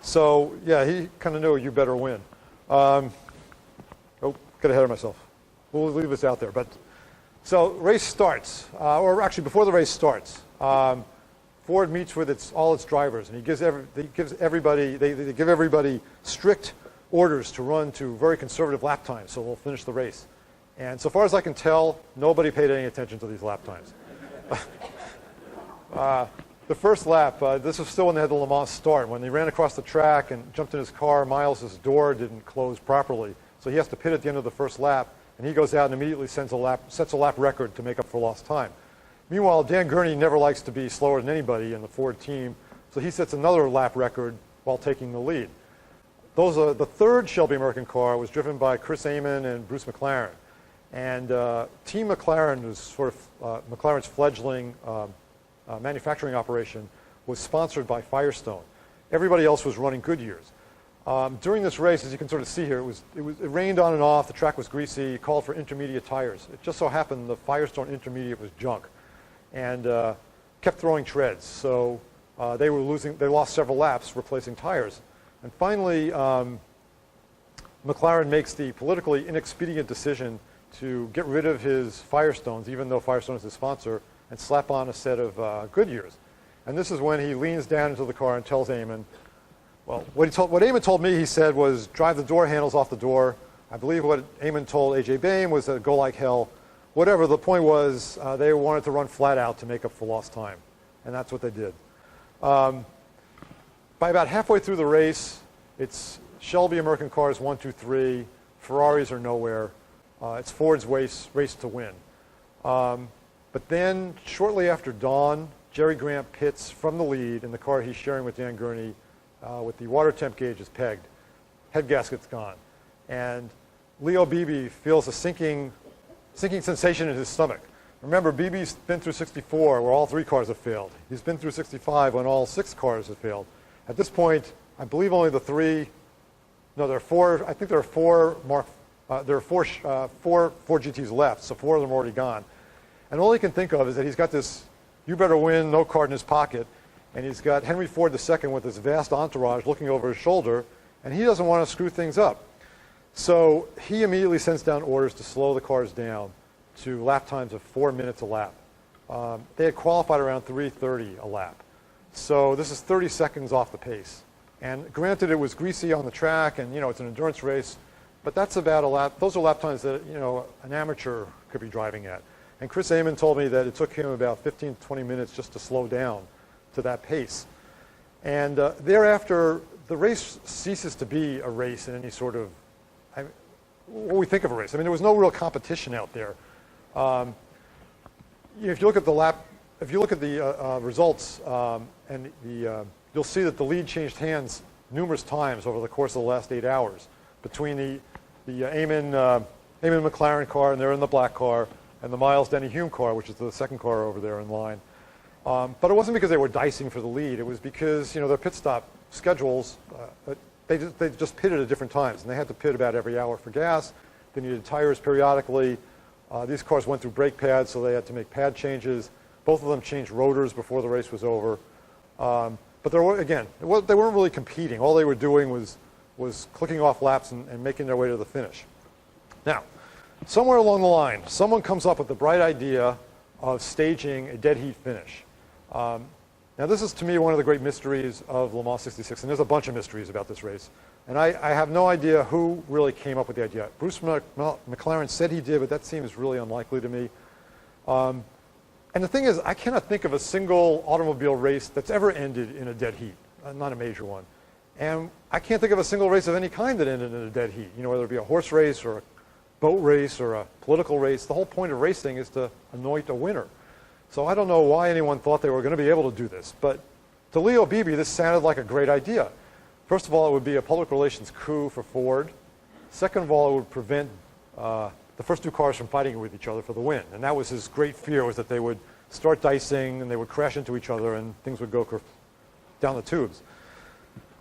Speaker 2: So, yeah, he kind of knew you better win. Got ahead of myself. We'll leave this out there. But so race starts, or actually before the race starts, Ford meets with all its drivers, and they give everybody strict orders to run to very conservative lap times, so they'll finish the race. And so far as I can tell, nobody paid any attention to these lap times. The first lap, this was still when they had the Le Mans start. When they ran across the track and jumped in his car, Miles' door didn't close properly. So he has to pit at the end of the first lap, and he goes out and immediately sets a lap record to make up for lost time. Meanwhile, Dan Gurney never likes to be slower than anybody in the Ford team, so he sets another lap record while taking the lead. The third Shelby American car was driven by Chris Amon and Bruce McLaren. And Team McLaren, was sort of McLaren's fledgling manufacturing operation, was sponsored by Firestone. Everybody else was running Goodyears. During this race, as you can sort of see here, it rained on and off. The track was greasy. Called for intermediate tires. It just so happened the Firestone intermediate was junk, and kept throwing treads. So they lost several laps replacing tires. And finally, McLaren makes the politically inexpedient decision to get rid of his Firestones, even though Firestone is his sponsor, and slap on a set of Goodyears. And this is when he leans down into the car and tells Amon, well, what Amon told me, he said, was drive the door handles off the door. I believe what Amon told A.J. Bain was go like hell. Whatever, the point was they wanted to run flat out to make up for lost time. And that's what they did. By about halfway through the race, it's Shelby American cars 1, 2, 3. Ferraris are nowhere. It's Ford's race to win. But then, shortly after dawn, Jerry Grant pits from the lead in the car he's sharing with Dan Gurney with the water temp gauges pegged. Head gasket's gone. And Leo Beebe feels a sinking sensation in his stomach. Remember, Beebe's been through 64 where all 3 cars have failed. He's been through 65 when all 6 cars have failed. At this point, I believe only there are 4, I think there are 4 Ford GTs left, so 4 of them are already gone. And all he can think of is that he's got this you better win note card in his pocket, and he's got Henry Ford II with this vast entourage looking over his shoulder, and he doesn't want to screw things up. So he immediately sends down orders to slow the cars down to lap times of 4 minutes a lap. They had qualified around 3:30 a lap. So this is 30 seconds off the pace. And granted, it was greasy on the track, and it's an endurance race, but that's about a lap. Those are lap times that an amateur could be driving at. And Chris Amon told me that it took him about 15 to 20 minutes just to slow down to that pace. And thereafter, the race ceases to be a race in any sort of, what we think of a race. I mean, there was no real competition out there. If you look at the results, you'll see that the lead changed hands numerous times over the course of the last 8 hours between the Eamon McLaren car, and they're in the black car, and the Miles Denny Hume car, which is the second car over there in line. But it wasn't because they were dicing for the lead. It was because their pit stop schedules, they just pitted at different times, and they had to pit about every hour for gas. They needed tires periodically. These cars went through brake pads, so they had to make pad changes. Both of them changed rotors before the race was over. But they weren't really competing. All they were doing was clicking off laps and making their way to the finish. Now, somewhere along the line, someone comes up with the bright idea of staging a dead heat finish. Now, this is, to me, one of the great mysteries of Le Mans 66, and there's a bunch of mysteries about this race. And I have no idea who really came up with the idea. Bruce McLaren said he did, but that seems really unlikely to me. And the thing is, I cannot think of a single automobile race that's ever ended in a dead heat, not a major one. And I can't think of a single race of any kind that ended in a dead heat, whether it be a horse race or a boat race or a political race. The whole point of racing is to anoint a winner. So I don't know why anyone thought they were going to be able to do this. But to Leo Beebe, this sounded like a great idea. First of all, it would be a public relations coup for Ford. Second of all, it would prevent the first two cars from fighting with each other for the win. And that was his great fear, was that they would start dicing and they would crash into each other and things would go down the tubes.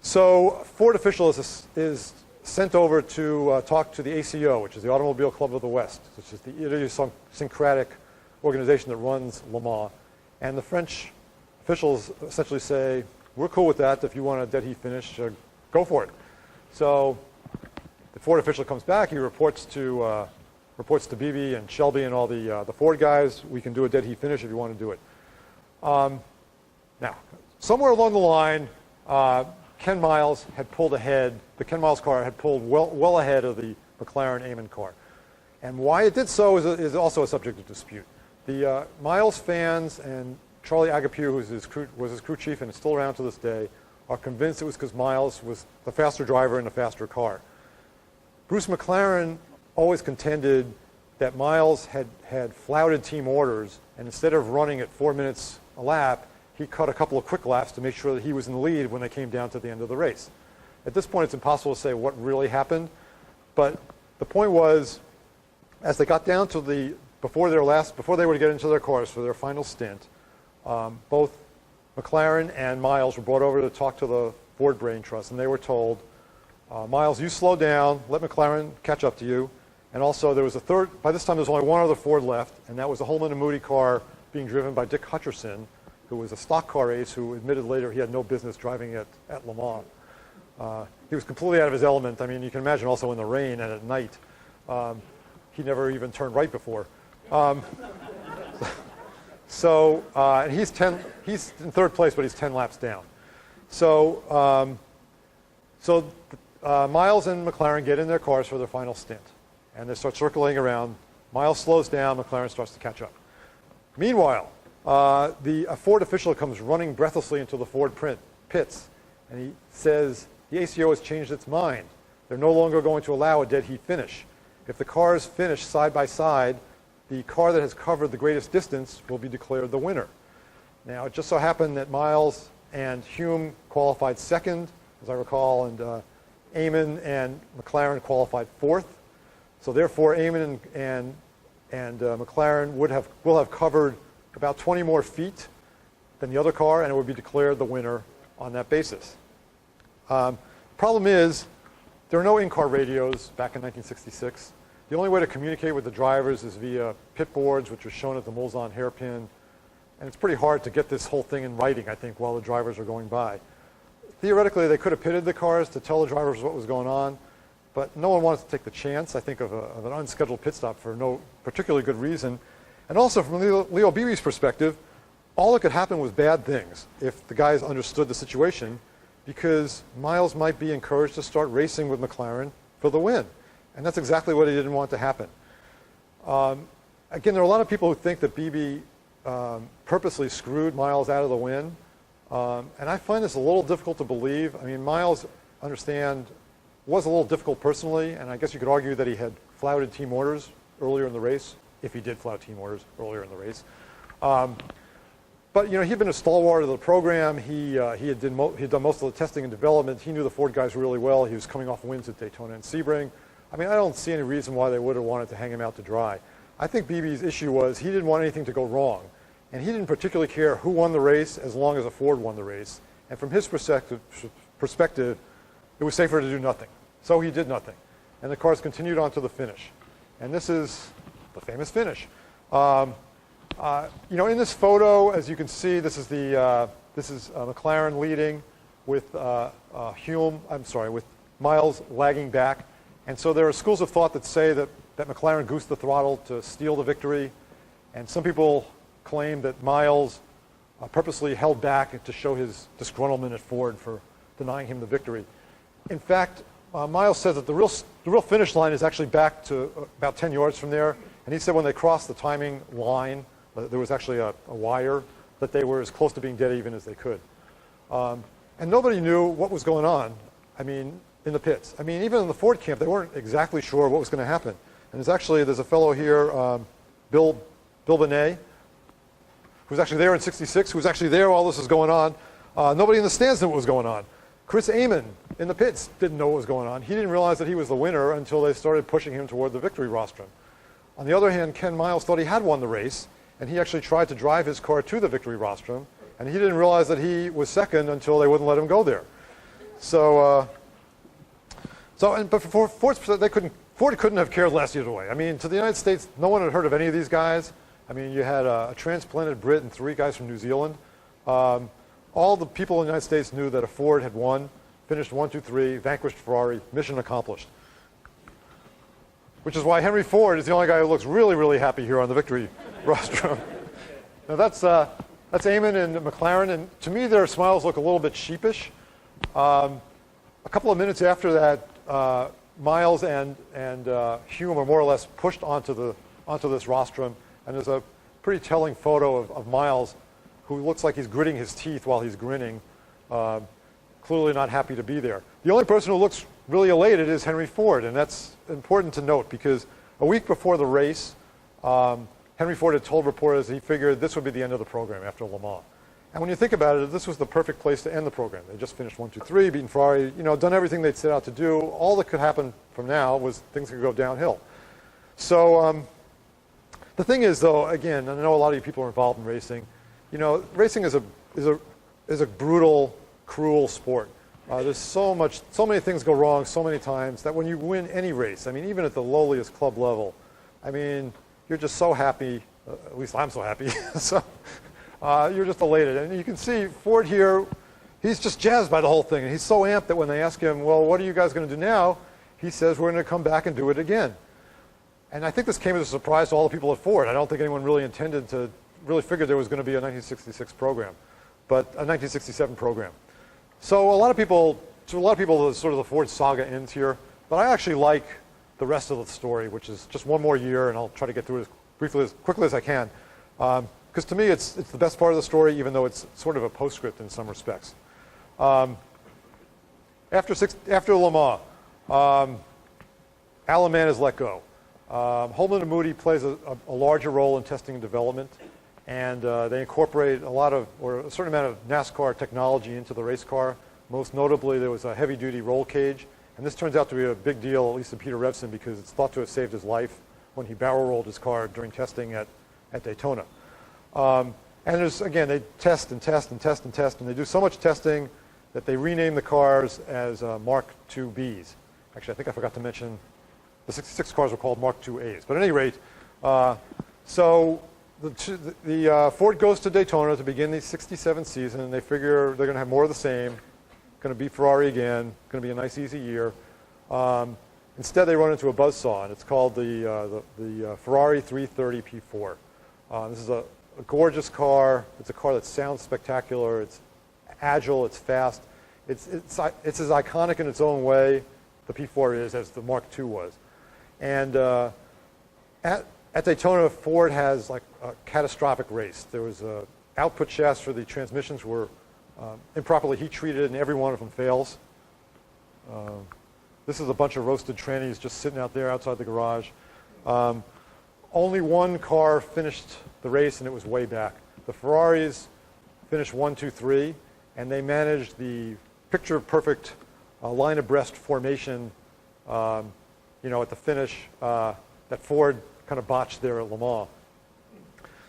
Speaker 2: So Ford official is sent over to talk to the ACO, which is the Automobile Club of the West, which is the idiosyncratic organization that runs Le Mans. And the French officials essentially say, we're cool with that. If you want a dead heat finish, go for it. So the Ford official comes back. He reports to Beebe and Shelby and all the Ford guys. We can do a dead heat finish if you want to do it. Now, somewhere along the line, Ken Miles had pulled ahead. The Ken Miles car had pulled well ahead of the McLaren Eamon car. And why it did so is also a subject of dispute. The Miles fans and Charlie Agapiu, who was his crew chief and is still around to this day, are convinced it was because Miles was the faster driver in the faster car. Bruce McLaren always contended that Miles had flouted team orders, and instead of running at 4 minutes a lap, he cut a couple of quick laps to make sure that he was in the lead when they came down to the end of the race. At this point, it's impossible to say what really happened, but the point was, as they got down to before they were to get into their cars for their final stint, both McLaren and Miles were brought over to talk to the Ford Brain Trust, and they were told, Miles, you slow down, let McLaren catch up to you. And also there was by this time there was only one other Ford left, and that was a Holman and Moody car being driven by Dick Hutcherson, who was a stock car ace who admitted later he had no business driving at Le Mans. He was completely out of his element. I mean, you can imagine also in the rain and at night. He never even turned right before. And he's in third place, but he's 10 laps down. So Miles and McLaren get in their cars for their final stint, and they start circling around. Miles slows down, McLaren starts to catch up. Meanwhile, a Ford official comes running breathlessly into the Ford pits, and he says the ACO has changed its mind. They're no longer going to allow a dead heat finish. If the cars finish side by side, the car that has covered the greatest distance will be declared the winner. Now, it just so happened that Miles and Hume qualified second, as I recall, and Eamon and McLaren qualified fourth. So therefore, Eamon and McLaren will have covered about 20 more feet than the other car, and it would be declared the winner on that basis. Problem is, there are no in-car radios back in 1966. The only way to communicate with the drivers is via pit boards, which are shown at the Mulsanne hairpin. And it's pretty hard to get this whole thing in writing, I think, while the drivers are going by. Theoretically, they could have pitted the cars to tell the drivers what was going on, but no one wanted to take the chance, I think, of an unscheduled pit stop for no particularly good reason. And also, from Leo Beebe's perspective, all that could happen was bad things if the guys understood the situation, because Miles might be encouraged to start racing with McLaren for the win. And that's exactly what he didn't want to happen. Again, there are a lot of people who think that Beebe purposely screwed Miles out of the win. And I find this a little difficult to believe. I mean, Miles, understand, was a little difficult personally, and I guess you could argue that he had flouted team orders earlier in the race, if he did flout team orders earlier in the race. But, he'd been a stalwart of the program. He had done most of the testing and development. He knew the Ford guys really well. He was coming off wins at Daytona and Sebring. I mean, I don't see any reason why they would have wanted to hang him out to dry. I think BB's issue was he didn't want anything to go wrong. And he didn't particularly care who won the race as long as a Ford won the race. And from his perspective, it was safer to do nothing. So he did nothing. And the cars continued on to the finish. And this is the famous finish. In this photo, as you can see, this is McLaren leading with with Miles lagging back. And so there are schools of thought that say that McLaren goosed the throttle to steal the victory. And some people claim that Miles purposely held back to show his disgruntlement at Ford for denying him the victory. In fact, Miles says that the real finish line is actually back to about 10 yards from there. And he said when they crossed the timing line, there was actually a wire, that they were as close to being dead even as they could. And nobody knew what was going on, in the pits. Even in the Ford camp, they weren't exactly sure what was going to happen. And there's a fellow here, Bill Benet, who was actually there in '66, who was actually there while this was going on. Nobody in the stands knew what was going on. Chris Amon in the pits didn't know what was going on. He didn't realize that he was the winner until they started pushing him toward the victory rostrum. On the other hand, Ken Miles thought he had won the race, and he actually tried to drive his car to the victory rostrum, and he didn't realize that he was second until they wouldn't let him go there. But for Ford's perspective, Ford couldn't have cared less either way. To the United States, no one had heard of any of these guys. You had a transplanted Brit and 3 guys from New Zealand. All the people in the United States knew that a Ford had won, finished 1, 2, 3, vanquished Ferrari, mission accomplished. Which is why Henry Ford is the only guy who looks really, really happy here on the victory rostrum. Now that's Amon and McLaren, and to me their smiles look a little bit sheepish. A couple of minutes after that, Miles and Hume are more or less pushed onto this rostrum, and there's a pretty telling photo of Miles, who looks like he's gritting his teeth while he's grinning, clearly not happy to be there. The only person who looks really elated is Henry Ford, and that's important to note because a week before the race, Henry Ford had told reporters he figured this would be the end of the program after Le Mans. And when you think about it, this was the perfect place to end the program. They just finished 1, 2, 3, beaten Ferrari, done everything they'd set out to do. All that could happen from now was things could go downhill. So the thing is, though, again, and I know a lot of you people are involved in racing. Racing is a brutal, cruel sport. There's so many things go wrong so many times that when you win any race, even at the lowliest club level, you're just so happy. At least I'm so happy. So you're just elated, and you can see Ford here. He's just jazzed by the whole thing, and he's so amped that when they ask him, "Well, what are you guys going to do now?" he says, "We're going to come back and do it again." And I think this came as a surprise to all the people at Ford. I don't think anyone really figured there was going to be a 1966 program, but a 1967 program. So a lot of people, sort of the Ford saga ends here. But I actually like the rest of the story, which is just one more year, and I'll try to get through it as quickly as I can. Because to me, it's the best part of the story, even though it's sort of a postscript in some respects. After Le Mans, Alan Mann is let go. Holman and Moody plays a larger role in testing and development, and they incorporate a certain amount of NASCAR technology into the race car. Most notably, there was a heavy-duty roll cage, and this turns out to be a big deal, at least to Peter Revson, because it's thought to have saved his life when he barrel rolled his car during testing at Daytona. And again, they test and test and test and test, and they do so much testing that they rename the cars as Mark IIBs. Actually, I think I forgot to mention the 66 cars were called Mark IIAs. But at any rate, so the Ford goes to Daytona to begin the 67 season, and they figure they're going to have more of the same, going to beat Ferrari again, going to be a nice, easy year. Instead, they run into a buzzsaw, and it's called the Ferrari 330 P4. This is a gorgeous car. It's a car that sounds spectacular. It's agile. It's fast. It's as iconic in its own way, the P4 is, as the Mark II was. And at Daytona, Ford has like a catastrophic race. There was output shafts for the transmissions were improperly heat treated, and every one of them fails. This is a bunch of roasted trannies just sitting out there outside the garage. Only one car finished the race, and it was way back. The Ferraris finished 1, 2, 3, and they managed the picture-perfect line abreast formation, at the finish that Ford kind of botched there at Le Mans.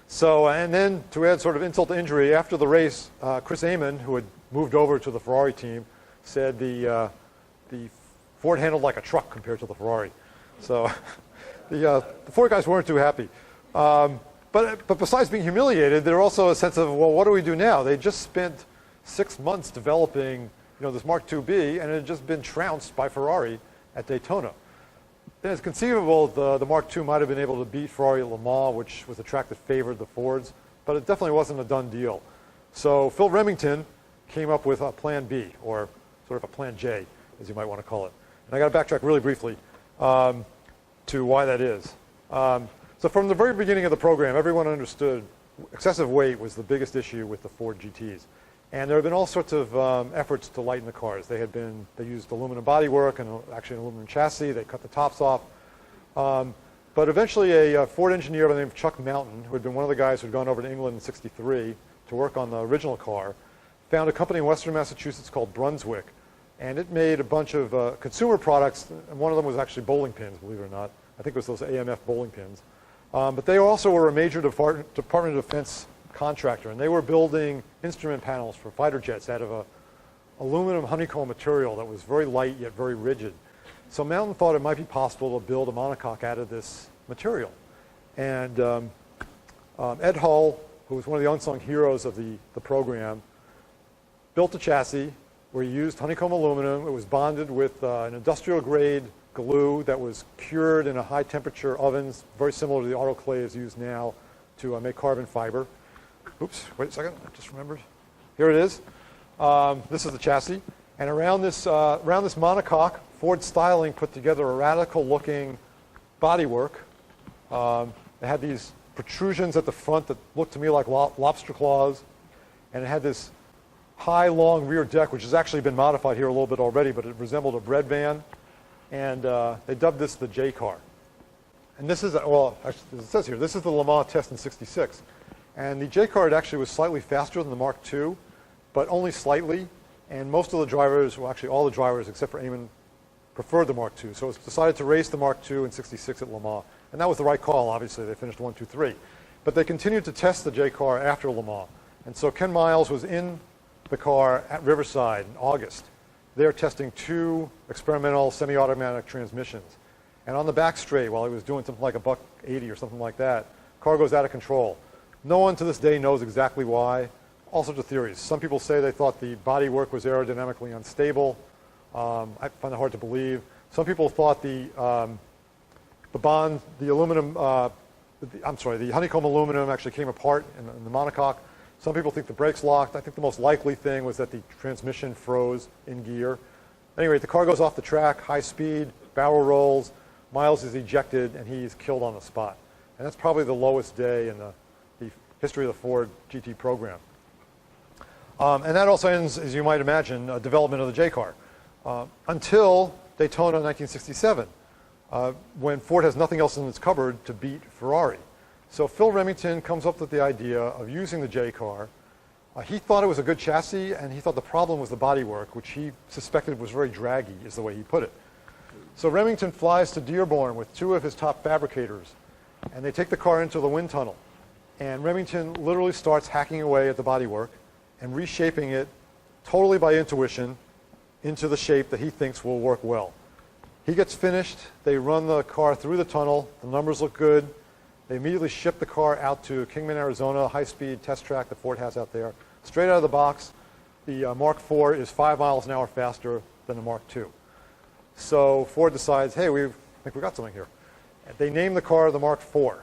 Speaker 2: So, and then to add sort of insult to injury, after the race, Chris Amon, who had moved over to the Ferrari team, said the Ford handled like a truck compared to the Ferrari. So the Ford guys weren't too happy. But besides being humiliated, there also a sense of, well, what do we do now? They just spent 6 months developing this Mark IIB, and it had just been trounced by Ferrari at Daytona. Then it's conceivable the Mark II might have been able to beat Ferrari at Le Mans, which was a track that favored the Fords, but it definitely wasn't a done deal. So Phil Remington came up with a plan B, or sort of a plan J, as you might want to call it. And I got to backtrack really briefly to why that is. So from the very beginning of the program, everyone understood excessive weight was the biggest issue with the Ford GTs. And there have been all sorts of efforts to lighten the cars. They used aluminum bodywork and actually an aluminum chassis. They cut the tops off. But eventually a Ford engineer by the name of Chuck Mountain, who had been one of the guys who had gone over to England in '63 to work on the original car, found a company in western Massachusetts called Brunswick. And it made a bunch of consumer products, and one of them was actually bowling pins, believe it or not. I think it was those AMF bowling pins. But they also were a major Department of Defense contractor, and they were building instrument panels for fighter jets out of a aluminum honeycomb material that was very light yet very rigid. So Mountain thought it might be possible to build a monocoque out of this material. And Ed Hull, who was one of the unsung heroes of the program, built a chassis where he used honeycomb aluminum. It was bonded with an industrial-grade glue that was cured in a high-temperature ovens, very similar to the autoclaves used now to make carbon fiber. Oops, wait a second, I just remembered. Here it is. This is the chassis. And around this monocoque, Ford Styling put together a radical-looking bodywork. It had these protrusions at the front that looked to me like lobster claws. And it had this high, long rear deck, which has actually been modified here a little bit already, but it resembled a bread van. And they dubbed this the J car. And this is, well, actually, it says here, this is the Le Mans test in '66. And the J car actually was slightly faster than the Mark II, but only slightly. And most of the drivers, well, actually all the drivers except for Amon, preferred the Mark II. So it was decided to race the Mark II in '66 at Le Mans. And that was the right call, obviously. They finished 1, 2, 3. But they continued to test the J car after Le Mans. And so Ken Miles was in the car at Riverside in August. They're testing 2 experimental semi-automatic transmissions. And on the back straight, while he was doing something like $180 or something like that, car goes out of control. No one to this day knows exactly why. All sorts of theories. Some people say they thought the bodywork was aerodynamically unstable. I find it hard to believe. Some people thought the honeycomb aluminum actually came apart in the monocoque. Some people think the brakes locked. I think the most likely thing was that the transmission froze in gear. Anyway, the car goes off the track, high speed, barrel rolls, Miles is ejected, and he's killed on the spot. And that's probably the lowest day in the history of the Ford GT program. And that also ends, as you might imagine, development of the J car. Until Daytona 1967, when Ford has nothing else in its cupboard to beat Ferrari. So Phil Remington comes up with the idea of using the J car. He thought it was a good chassis, and he thought the problem was the bodywork, which he suspected was very draggy, is the way he put it. So Remington flies to Dearborn with 2 of his top fabricators, and they take the car into the wind tunnel. And Remington literally starts hacking away at the bodywork and reshaping it totally by intuition into the shape that he thinks will work well. He gets finished. They run the car through the tunnel. The numbers look good. They immediately ship the car out to Kingman, Arizona, a high-speed test track that Ford has out there. Straight out of the box, the Mark IV is 5 miles an hour faster than the Mark II. So Ford decides, hey, I think we got something here. And they named the car the Mark IV.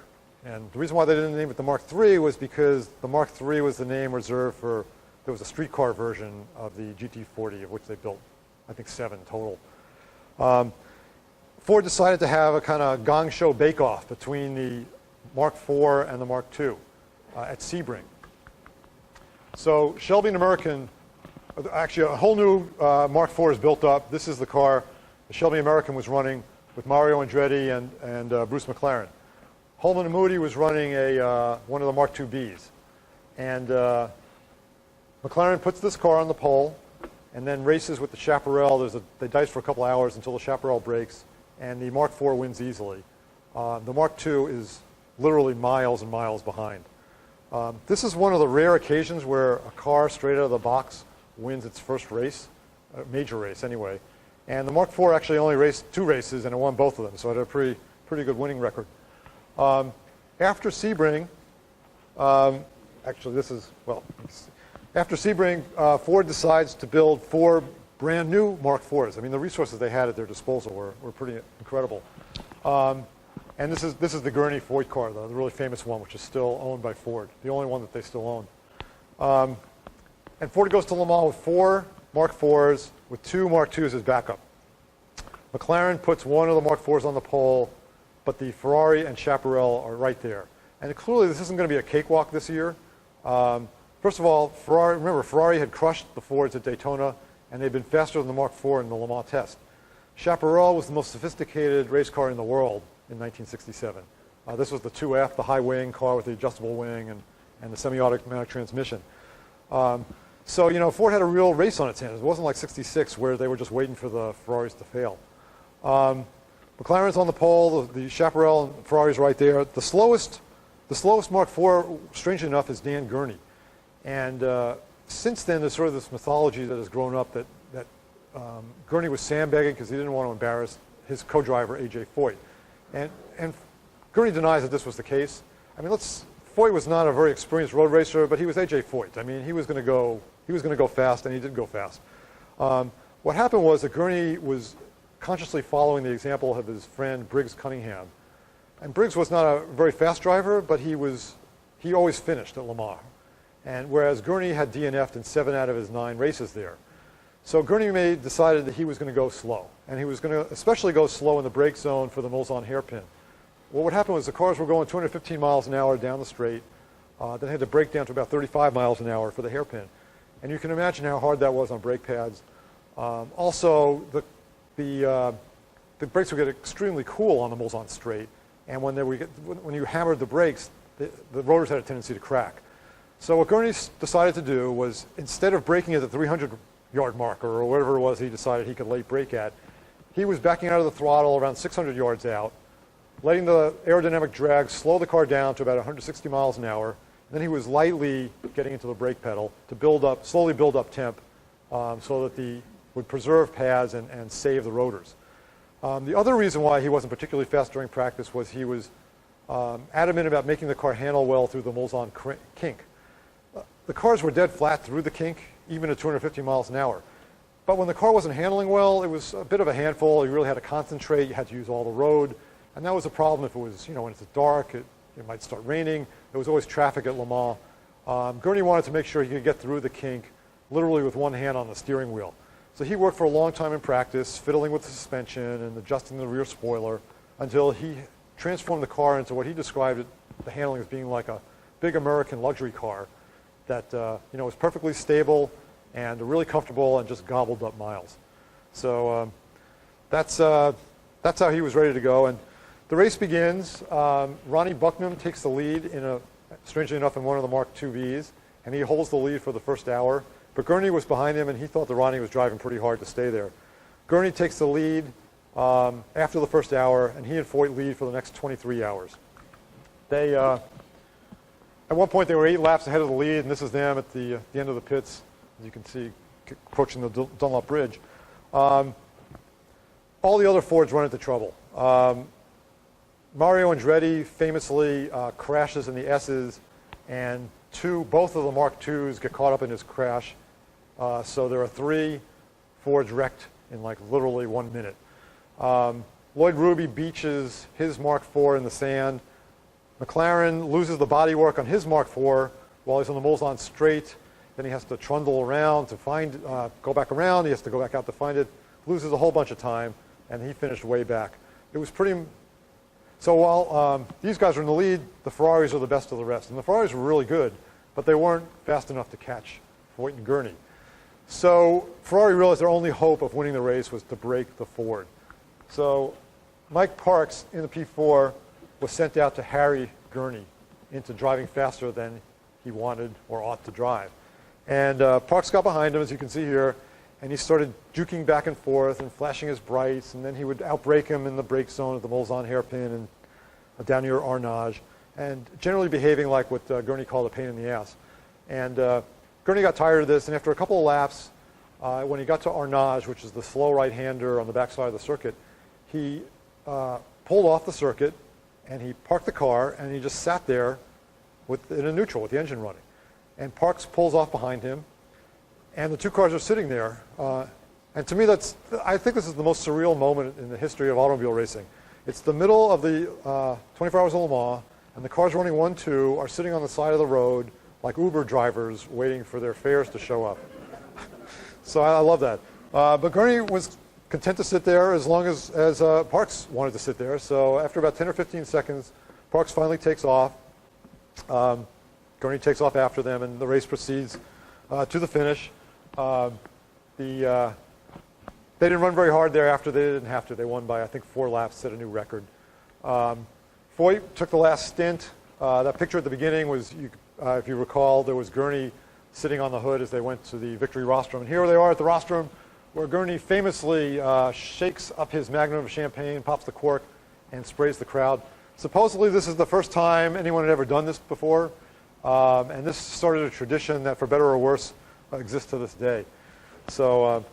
Speaker 2: And the reason why they didn't name it the Mark III was because the Mark III was the name reserved for, there was a streetcar version of the GT40, of which they built, I think, 7 total. Ford decided to have a kind of gong show bake-off between the Mark IV and the Mark II at Sebring. So Shelby American Actually, a whole new Mark IV is built up. This is the car the Shelby American was running with Mario Andretti and Bruce McLaren. Holman and Moody was running one of the Mark IIBs. And McLaren puts this car on the pole and then races with the Chaparral. They dice for a couple hours until the Chaparral breaks, and the Mark IV wins easily. The Mark II is literally miles and miles behind. This is one of the rare occasions where a car straight out of the box wins its first race, a major race anyway. And the Mark IV actually only raced 2 races, and it won both of them, so it had a pretty good winning record. After Sebring, after Sebring, Ford decides to build 4 brand new Mark IVs. I mean, the resources they had at their disposal were pretty incredible. And this is the Gurney Foyt car, the really famous one, which is still owned by Ford, the only one that they still own. And Ford goes to Le Mans with 4 Mark IVs with 2 Mark IIs as backup. McLaren puts one of the Mark IVs on the pole, but the Ferrari and Chaparral are right there. And clearly this isn't going to be a cakewalk this year. First of all, Ferrari had crushed the Fords at Daytona, and they'd been faster than the Mark IV in the Le Mans test. Chaparral was the most sophisticated race car in the world in 1967. This was the 2F, the high wing car with the adjustable wing and the semi-automatic transmission. So, you know, Ford had a real race on its hands. It wasn't like 66 where they were just waiting for the Ferraris to fail. McLaren's on the pole, the Chaparral and Ferrari's right there. The slowest Mark IV, strangely enough, is Dan Gurney. And since then, there's sort of this mythology that has grown up that Gurney was sandbagging because he didn't want to embarrass his co-driver, A.J. Foyt. And Gurney denies that this was the case. I mean, Foyt was not a very experienced road racer, but he was A.J. Foyt. I mean, he was going to go fast, and he did go fast. What happened was that Gurney was consciously following the example of his friend Briggs Cunningham. And Briggs was not a very fast driver, but he always finished at Le Mans. And whereas Gurney had DNF'd in 7 out of his 9 races there. So Gurney decided that he was going to go slow. And he was going to especially go slow in the brake zone for the Mulsanne hairpin. What would happen was the cars were going 215 miles an hour down the straight. Then they had to brake down to about 35 miles an hour for the hairpin. And you can imagine how hard that was on brake pads. Also, the brakes would get extremely cool on the Mulsanne straight. And when you hammered the brakes, the rotors had a tendency to crack. So what Gurney decided to do was, instead of braking at the 300-yard marker or whatever it was he decided he could late brake at, he was backing out of the throttle around 600 yards out, letting the aerodynamic drag slow the car down to about 160 miles an hour. And then he was lightly getting into the brake pedal to slowly build up temp so that he would preserve pads and save the rotors. The other reason why he wasn't particularly fast during practice was he was adamant about making the car handle well through the Mulsanne kink. The cars were dead flat through the kink, even at 250 miles an hour. But when the car wasn't handling well, it was a bit of a handful. You really had to concentrate. You had to use all the road. And that was a problem if it was, when it's dark, it might start raining. There was always traffic at Le Mans. Gurney wanted to make sure he could get through the kink literally with one hand on the steering wheel. So he worked for a long time in practice, fiddling with the suspension and adjusting the rear spoiler until he transformed the car into what he described the handling as being like a big American luxury car that was perfectly stable and really comfortable and just gobbled up miles. So that's how he was ready to go. And the race begins. Ronnie Bucknam takes the lead strangely enough, in one of the Mark IIBs, and he holds the lead for the first hour. But Gurney was behind him, and he thought that Ronnie was driving pretty hard to stay there. Gurney takes the lead after the first hour, and he and Foyt lead for the next 23 hours. At one point, they were 8 laps ahead of the lead, and this is them at the end of the pits, as you can see, approaching the Dunlop Bridge. All the other Fords run into trouble. Mario Andretti famously crashes in the S's, and both of the Mark IIs get caught up in his crash. So there are 3 Fords wrecked in literally 1 minute. Lloyd Ruby beaches his Mark IV in the sand. McLaren loses the bodywork on his Mark IV while he's on the Mulsanne straight. Then he has to trundle around to go back around. He has to go back out to find it. Loses a whole bunch of time, and he finished way back. It was pretty. So while these guys are in the lead, the Ferraris are the best of the rest. And the Ferraris were really good, but they weren't fast enough to catch Foyt and Gurney. So Ferrari realized their only hope of winning the race was to break the Ford. So Mike Parks in the P4 was sent out to harry Gurney into driving faster than he wanted or ought to drive. And Parks got behind him, as you can see here, and he started juking back and forth and flashing his brights, and then he would outbrake him in the brake zone at the Mulsanne hairpin and down near Arnage, and generally behaving like what Gurney called a pain in the ass. And Gurney got tired of this, and after a couple of laps, when he got to Arnage, which is the slow right-hander on the backside of the circuit, he pulled off the circuit, and he parked the car, and he just sat there in a neutral with the engine running. And Parks pulls off behind him, and the two cars are sitting there. And to me, I think this is the most surreal moment in the history of automobile racing. It's the middle of the 24 Hours of Le Mans, and the cars running 1-2 are sitting on the side of the road like Uber drivers waiting for their fares to show up. So I love that. But Gurney was content to sit there as long as Parks wanted to sit there. So after about 10 or 15 seconds, Parks finally takes off. Gurney takes off after them, and the race proceeds to the finish. They didn't run very hard thereafter. They didn't have to. They won by, I think, 4 laps, set a new record. Foyt took the last stint. That picture at the beginning was, if you recall, there was Gurney sitting on the hood as they went to the victory rostrum. And here they are at the rostrum, where Gurney famously shakes up his magnum of champagne, pops the cork, and sprays the crowd. Supposedly, this is the first time anyone had ever done this before. And this started a tradition that, for better or worse, exists to this day. So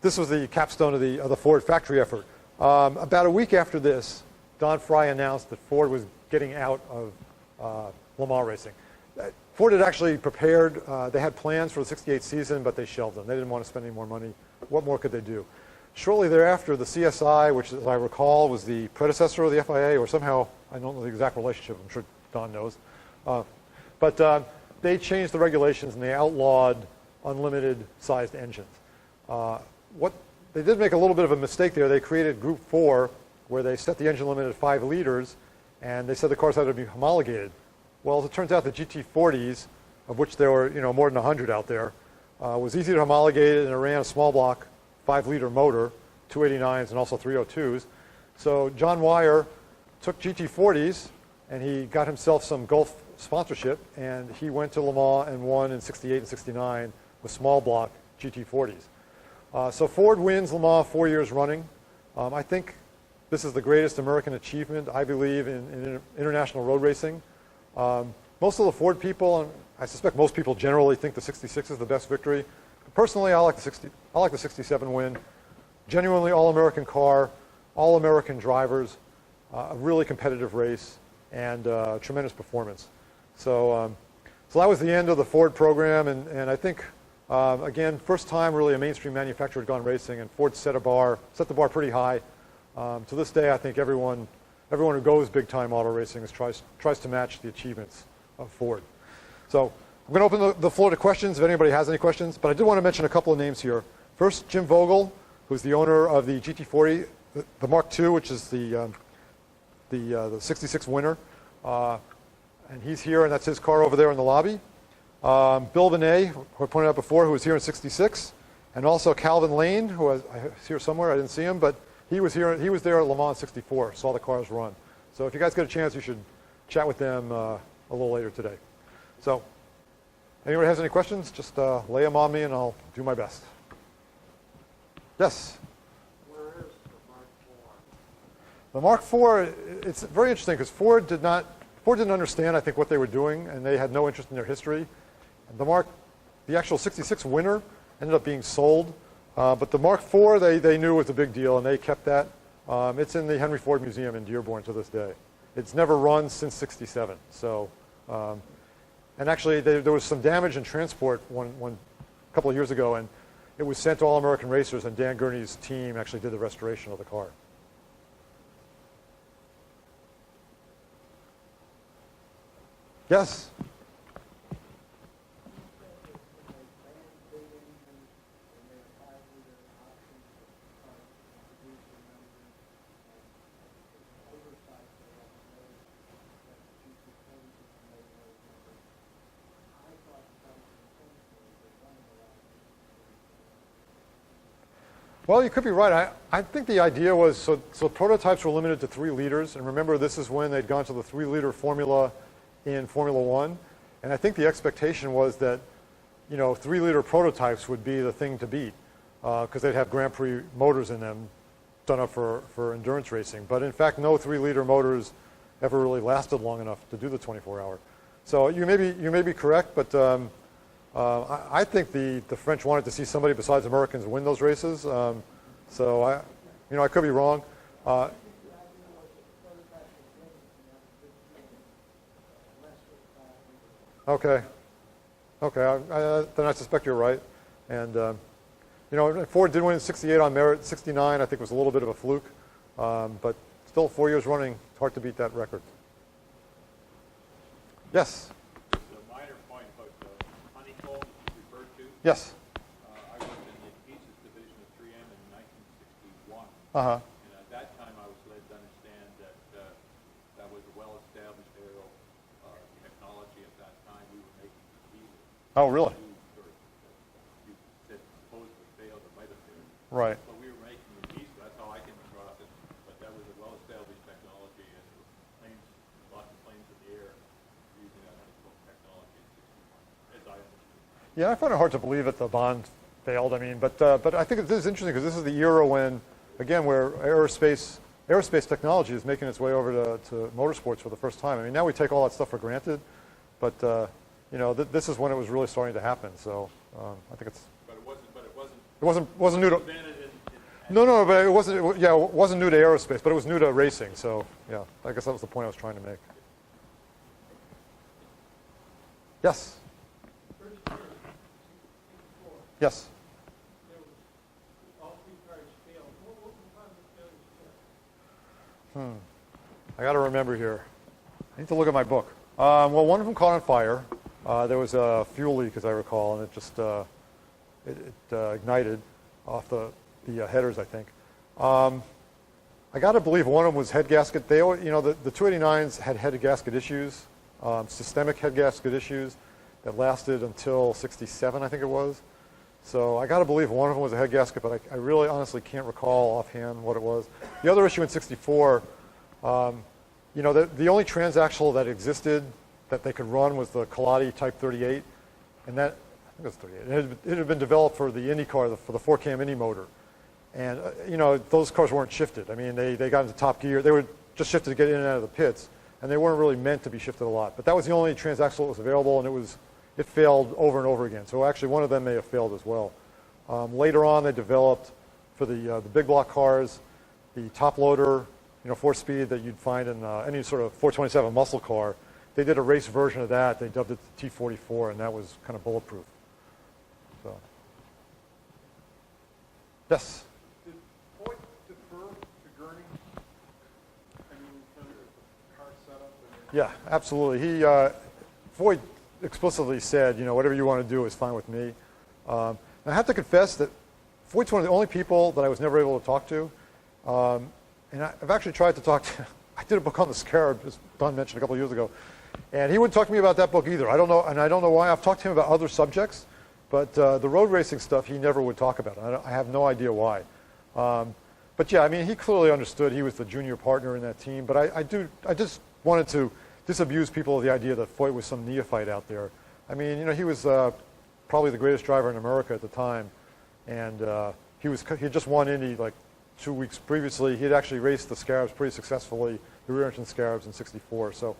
Speaker 2: this was the capstone of the Ford factory effort. About a week after this, Don Fry announced that Ford was getting out of Le Mans racing. Ford had actually prepared, they had plans for the 68 season, but they shelved them. They didn't want to spend any more money. What more could they do? Shortly thereafter, the CSI, which, as I recall, was the predecessor of the FIA, or somehow, I don't know the exact relationship, I'm sure Don knows. But they changed the regulations and they outlawed unlimited-sized engines. They did make a little bit of a mistake there. They created Group 4, where they set the engine limit at 5 liters, and they said the cars had to be homologated. Well, as it turns out, the GT40s, of which there were more than 100 out there, was easy to homologate, and it ran a small block 5-liter motor, 289s and also 302s. So John Wyer took GT40s, and he got himself some Gulf sponsorship, and he went to Le Mans and won in 68 and 69 with small block GT40s. So Ford wins Le Mans 4 years running. I think this is the greatest American achievement, I believe, in international road racing. Most of the Ford people, and I suspect most people generally, think the 66 is the best victory. Personally, I like the 67 win. Genuinely all-American car, all-American drivers, a really competitive race, and tremendous performance. So that was the end of the Ford program, and I think, again, first time really a mainstream manufacturer had gone racing, and Ford set the bar pretty high. To this day, I think everyone who goes big-time auto racing tries to match the achievements of Ford. So I'm going to open the floor to questions if anybody has any questions, but I did want to mention a couple of names here. First, Jim Vogel, who's the owner of the GT40, the Mark II, which is the 66 winner. And he's here, and that's his car over there in the lobby. Bill Benet, who I pointed out before, who was here in 66. And also Calvin Lane, who is here somewhere. I didn't see him, but he was here. He was there at Le Mans 64, saw the cars run. So if you guys get a chance, you should chat with them a little later today. So anybody has any questions, just lay them on me, and I'll do my best. Yes?
Speaker 4: Where is the
Speaker 2: The Mark IV, it's very interesting because Ford didn't understand, I think, what they were doing, and they had no interest in their history. And the actual 66 winner ended up being sold, but the Mark IV they knew was a big deal, and they kept that. It's in the Henry Ford Museum in Dearborn to this day. It's never run since 67. So, and actually there was some damage in transport a couple of years ago, and it was sent to All American Racers, and Dan Gurney's team actually did the restoration of the car. Yes? Well, you could be right. I think the idea was, so prototypes were limited to 3 liters, and remember this is when they'd gone to the 3-liter formula in Formula One, and I think the expectation was that, 3-liter prototypes would be the thing to beat, because they'd have Grand Prix motors in them done up for endurance racing. But in fact, no 3-liter motors ever really lasted long enough to do the 24-hour. So you may be correct, but I think the French wanted to see somebody besides Americans win those races. So I could be wrong. Okay. Then I suspect you're right. And Ford did win in '68 on merit. '69 I think was a little bit of a fluke, but still 4 years running, it's hard to beat that record. Yes.
Speaker 5: A minor point about honeycomb referred to.
Speaker 2: Yes.
Speaker 5: I worked in the adhesives division of 3M in 1961.
Speaker 2: Uh-huh.
Speaker 5: And at that time, I was led to understand that that was a well-established aero technology at that time. We were making adhesives.
Speaker 2: Oh, really?
Speaker 5: You said supposedly failed or might have failed.
Speaker 2: Right.
Speaker 5: But we were making adhesives. That's how I came across it. But that was a well-established technology, and planes, lots of planes in the air using that honeycomb technology in 61, as I understood.
Speaker 2: Yeah, I find it hard to believe that the Bond failed. I mean, but I think this is interesting because this is the era when, again, where aerospace technology is making its way over to motorsports for the first time. I mean, now we take all that stuff for granted, but this is when it was really starting to happen. So I think it's.
Speaker 5: But it wasn't.
Speaker 2: It wasn't new to.
Speaker 5: Invented in
Speaker 2: No, but it wasn't. It wasn't new to aerospace, but it was new to racing. So yeah, I guess that was the point I was trying to make. Yes. Yes. I got to remember here. I need to look at my book. Well, one of them caught on fire. There was a fuel leak, as I recall, and it just ignited off the headers, I think. I got to believe one of them was head gasket. They, the 289s had head gasket issues, systemic head gasket issues that lasted until '67, I think it was. So I got to believe one of them was a head gasket, but I really honestly can't recall offhand what it was. The other issue in '64, the only transaxle that existed that they could run was the Colati Type 38, and that, I think it was 38. It had been developed for the IndyCar, for the 4-cam Indy motor. And, those cars weren't shifted. I mean, they got into top gear. They were just shifted to get in and out of the pits, and they weren't really meant to be shifted a lot. But that was the only transaxle that was available, and it failed over and over again. So actually, one of them may have failed as well. Later on, they developed for the big block cars, the top loader, 4-speed that you'd find in any sort of 427 muscle car. They did a race version of that. They dubbed it the T44, and that was kind of bulletproof. So, yes.
Speaker 3: Did Hoyt defer to Gurney? I mean, in terms of the car setup?
Speaker 2: Yeah, absolutely. Voigt explicitly said, whatever you want to do is fine with me. And I have to confess that Voigt's one of the only people that I was never able to talk to. And I've actually tried to talk to, I did a book on the Scarab, as Don mentioned a couple of years ago, and he wouldn't talk to me about that book either. I don't know why. I've talked to him about other subjects, but the road racing stuff he never would talk about. I have no idea why. But yeah, I mean, he clearly understood he was the junior partner in that team, but I just wanted to disabuse people of the idea that Voigt was some neophyte out there. I mean, he was probably the greatest driver in America at the time, and he had just won Indy like 2 weeks previously. He had actually raced the Scarabs pretty successfully, the rear engine Scarabs in '64. So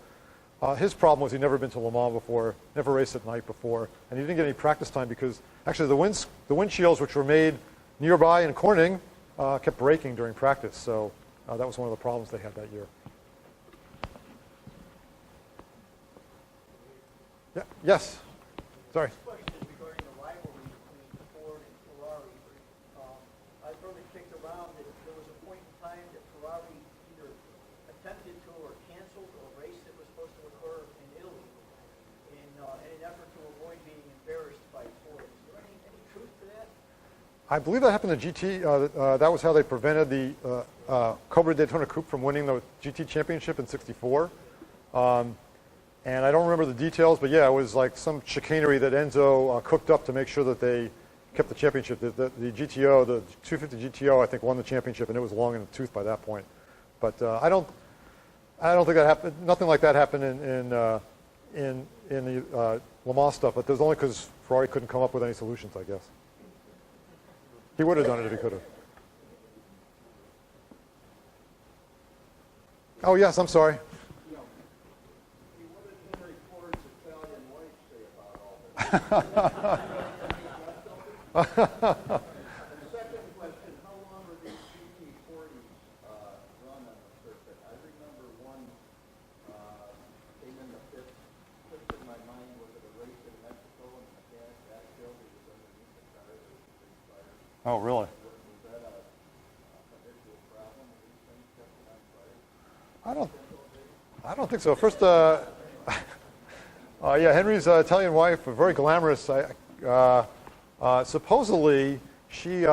Speaker 2: his problem was he'd never been to Le Mans before, never raced at night before, and he didn't get any practice time because actually the windshields, which were made nearby in Corning, kept breaking during practice. So that was one of the problems they had that year. Yeah. Yes. Sorry.
Speaker 6: Question regarding the rivalry between Ford and Ferrari. I've heard it kicked around that there was a point in time that Ferrari either attempted to or canceled a race that was supposed to occur in Italy in an effort to avoid being embarrassed by Ford. Is there any truth to that?
Speaker 2: I believe that happened to GT. That was how they prevented the Cobra Daytona Coupe from winning the GT championship in '64. And I don't remember the details, but yeah, it was like some chicanery that Enzo cooked up to make sure that they kept the championship. The GTO, the 250 GTO, I think won the championship, and it was long in the tooth by that point. But I don't think that happened. Nothing like that happened in the Le Mans stuff. But there's only because Ferrari couldn't come up with any solutions, I guess. He would have done it if he could have. Oh yes, I'm sorry.
Speaker 4: What did Henry Ford's Italian wife say about all this? And second question, how long were these GT40s run on the circuit? I remember one came in the fifth in my mind. Was it a race in Mexico and the mechanic that Shelby was underneath the car? There was a big fire.
Speaker 2: Oh really?
Speaker 4: Was that a habitual problem? These things catching on fire?
Speaker 2: I don't think so. First, yeah, Henry's Italian wife, very glamorous. Supposedly, she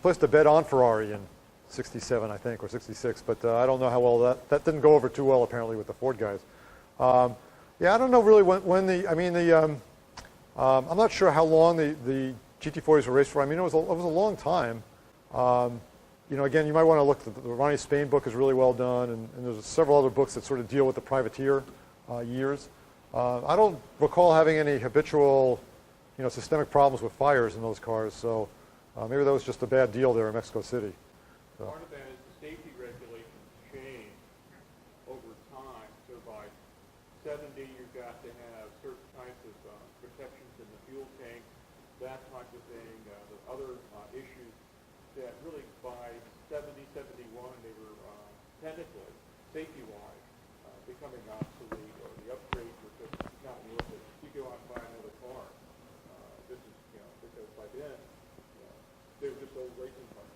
Speaker 2: placed a bet on Ferrari in '67, I think, or '66. But I don't know how well that didn't go over too well apparently with the Ford guys. Yeah, I don't know really when the. I mean the. I'm not sure how long the GT40s were raced for. I mean it was a long time. You know, again, you might want to look at the Ronnie Spain book is really well done, and there's several other books that sort of deal with the privateer years. I don't recall having any habitual, systemic problems with fires in those cars, so maybe that was just a bad deal there in Mexico City. So.
Speaker 3: Part of that is the safety regulations change over time. So by 70, you've got to have certain types of protections in the fuel tank, that type of thing. The other issues that really by 70, 71, they were technically, safety-wise, becoming obsolete, or the upgrades were just not worth it. You go out and buy another car. This is, because by then, they were just old racing cars.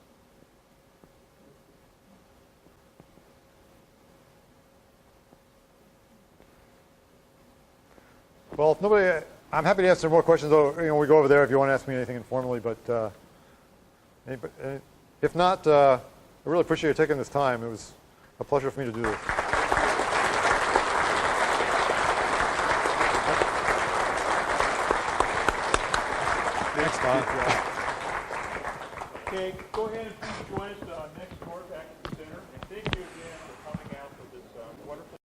Speaker 2: Well, if nobody, I'm happy to answer more questions. Though, we go over there if you want to ask me anything informally. But if not, I really appreciate you taking this time. It was a pleasure for me to do this. Thanks, Tom.
Speaker 3: Okay, go ahead and please join us next door back at the center. And thank you again for coming out for this wonderful